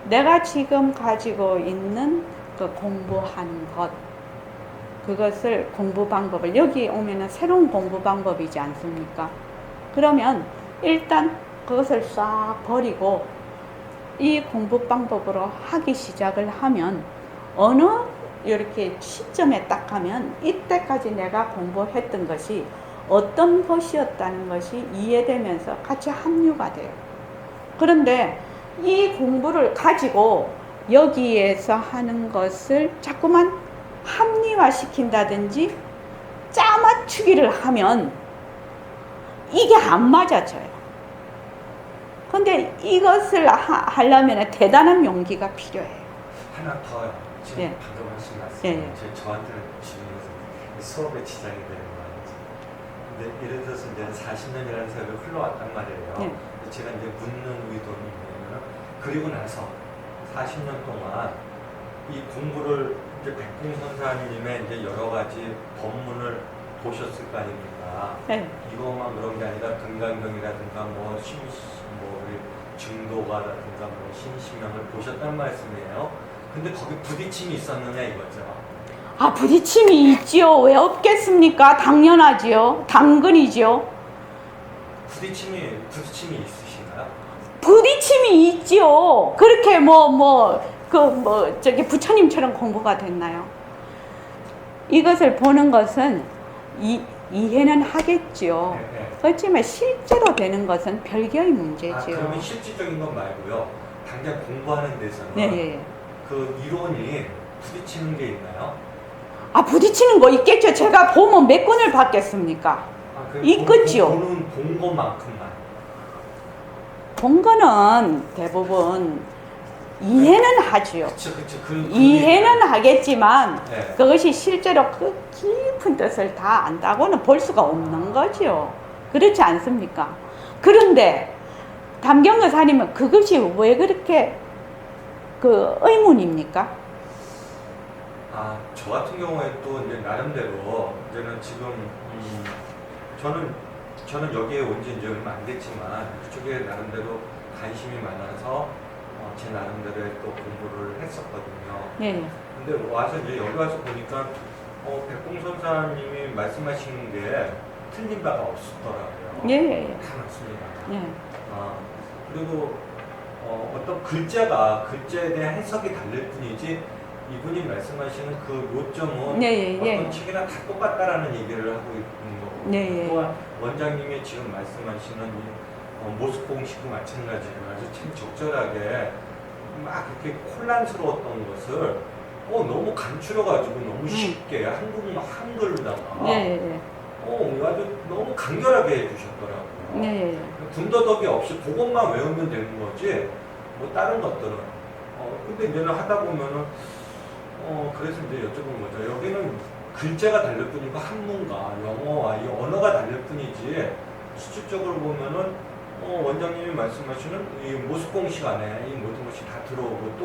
내가 지금 가지고 있는 그 공부하는 것, 그것을 공부 방법을, 여기 오면은 새로운 공부 방법이지 않습니까? 그러면 일단 그것을 싹 버리고 이 공부 방법으로 하기 시작을 하면 어느 이렇게 시점에 딱 하면 이때까지 내가 공부했던 것이 어떤 것이었다는 것이 이해되면서 같이 합류가 돼요. 그런데 이 공부를 가지고 여기에서 하는 것을 자꾸만 합리화시킨다든지 짜맞추기를 하면 이게 안 맞아져요. 근데 이것을 하려면 대단한 용기가 필요해요. 하나 더요. 지금 예. 방금 하신 말씀, 예. 저한테는 지금 수업에 지장이 되는 말이죠. 근데 예를 들어서 이제 40년이라는 세월이 흘러왔단 말이에요. 예. 제가 이제 묻는 의도는 뭐냐면, 그리고 나서 40년 동안 이 공부를 이제 백봉 선사님의 이제 여러 가지 법문을 보셨을 거 아닙니까? 네. 이것만 그런 게 아니라 금강경이라든가 뭐 우리 증도가라든가 뭐 신신명을 보셨단 말씀이에요. 근데 거기 부딪힘이 있었느냐 이거죠. 부딪힘이 있지요. 왜 없겠습니까? 당연하지요. 당근이지요. 부딪힘이 있으신가요? 부딪힘이 있지요. 그렇게 저기 부처님처럼 공부가 됐나요? 이것을 보는 것은 이해는 하겠지요. 네. 그렇지만 실제로 되는 것은 별개의 문제지요. 그러면 실질적인 건 말고요. 당장 공부하는 데서는 네. 그 이론이 부딪히는 게 있나요? 부딪히는 거 있겠죠. 제가 보면 몇 권을 받겠습니까? 있겠지요. 본 것만큼만. 본 거는 대부분 이해는 하지요. 그쵸. 이해는 하겠지만 네. 그것이 실제로 그 깊은 뜻을 다 안다고는 볼 수가 없는 거죠. 그렇지 않습니까? 그런데 담경거사님은 그것이 왜 그렇게 그 의문입니까? 저 같은 경우에 또 이제 나름대로 이제는 지금 저는 여기에 온 지 이제 얼마 안 됐지만 그쪽에 나름대로 관심이 많아서 제 나름대로의 또 공부를 했었거든요. 네. 근데 와서 이제 여기 와서 보니까 백봉 선사님이 말씀하시는 게 틀린 바가 없었더라고요. 예. 다 맞습니다. 네. 그리고 어떤 글자에 대한 해석이 다를 뿐이지 이분이 말씀하시는 그 요점은 어떤 책이나 다 똑같다라는 얘기를 하고 있는 거고, 네. 또한 원장님이 지금 말씀하시는 이 모스크 공식도 마찬가지로 아주 참 적절하게 막 이렇게 혼란스러웠던 것을 너무 간추려가지고 너무 쉽게 한글로다가 아주 너무 간결하게 해주셨더라고요. 군더더기 없이 그것만 외우면 되는 거지 뭐 다른 것들은 근데 이제는 하다 보면은 그래서 이제 여쭤본 거죠. 여기는 글자가 다를 뿐이고 한문과 영어와 이 언어가 다를 뿐이지 수직적으로 보면은 원장님이 말씀하시는 이 모습 공식 안에 이 모든 것이 다 들어오고 또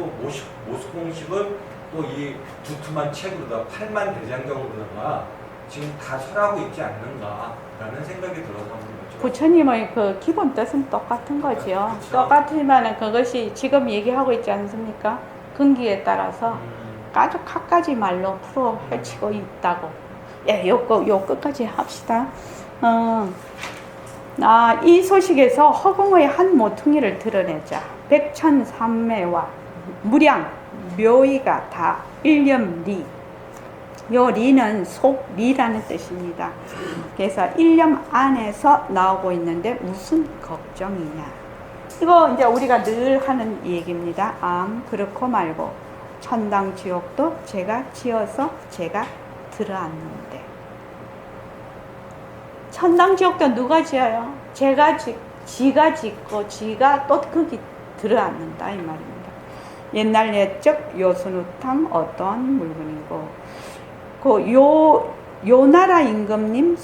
모습 공식을 또 이 두툼한 책으로다 8만 대장경으로다가 지금 다 설하고 있지 않는가라는 생각이 들어서 한번 여쭤봤어요. 부처님의 그 기본 뜻은 똑같은 거지요. 그쵸. 똑같지만 그것이 지금 얘기하고 있지 않습니까? 근기에 따라서 아주 갖가지 말로 풀어 헤치고 있다고. 요 끝까지 합시다. 이 소식에서 허공의 한 모퉁이를 드러내자. 백천삼매와 무량, 묘의가 다 일념리. 요 리는 속리라는 뜻입니다. 그래서 1년 안에서 나오고 있는데 무슨 걱정이냐. 이거 이제 우리가 늘 하는 얘기입니다. 그렇고 말고 천당 지옥도 제가 지어서 제가 들어앉는데. 천당 지옥도 누가 지어요? 지가 짓고 지가 또 거기 들어앉는다 이 말입니다. 옛날 옛적 요순우탕 어떠한 물건이고 요나라 임금님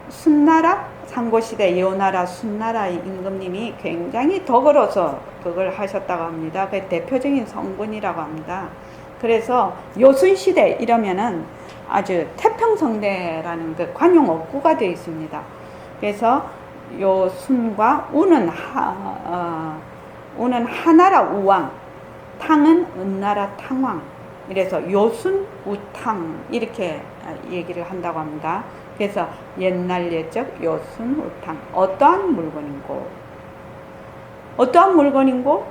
순나라 상고시대 요나라 순나라 임금님이 굉장히 덕으로서 그걸 하셨다고 합니다. 그 대표적인 성군이라고 합니다. 그래서 요순시대 이러면은 아주 태평성대라는 그 관용 억구가 되어 있습니다. 그래서 요순과 우는 하나라 우왕, 탕은 은나라 탕왕. 그래서 요순 우탕 이렇게 얘기를 한다고 합니다. 그래서 옛날 옛적 요순 우탕 어떠한 물건인고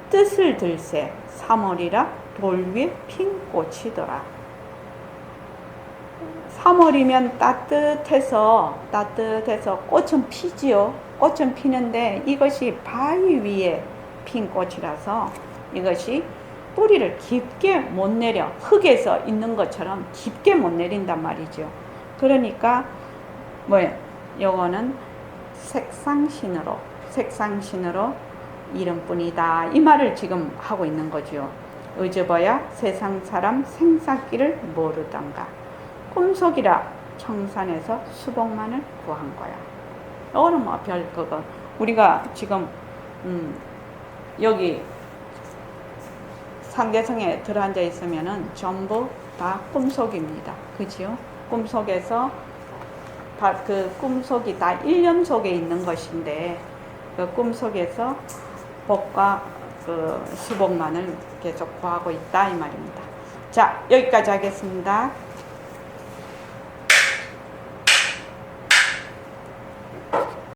뜻을 들새 3월이라 돌 위에 핀 꽃이더라. 3월이면 따뜻해서 꽃은 피지요. 꽃은 피는데 이것이 바위 위에 핀 꽃이라서 이것이 뿌리를 깊게 못 내려 흙에서 있는 것처럼 깊게 못 내린단 말이죠. 그러니까 요거는 색상신으로 이름뿐이다 이 말을 지금 하고 있는 거죠. 의저버야 세상 사람 생사기를 모르던가 꿈속이라 청산에서 수복만을 구한 거야. 이거는 뭐 별 그거 우리가 지금 여기 상계성에 들어앉아 있으면은 전부 다 꿈속입니다. 그지요? 꿈속에서 그 꿈속이 다 일념 속에 있는 것인데 그 꿈속에서 복과 그 수복만을 계속 구하고 있다 이 말입니다. 자, 여기까지 하겠습니다.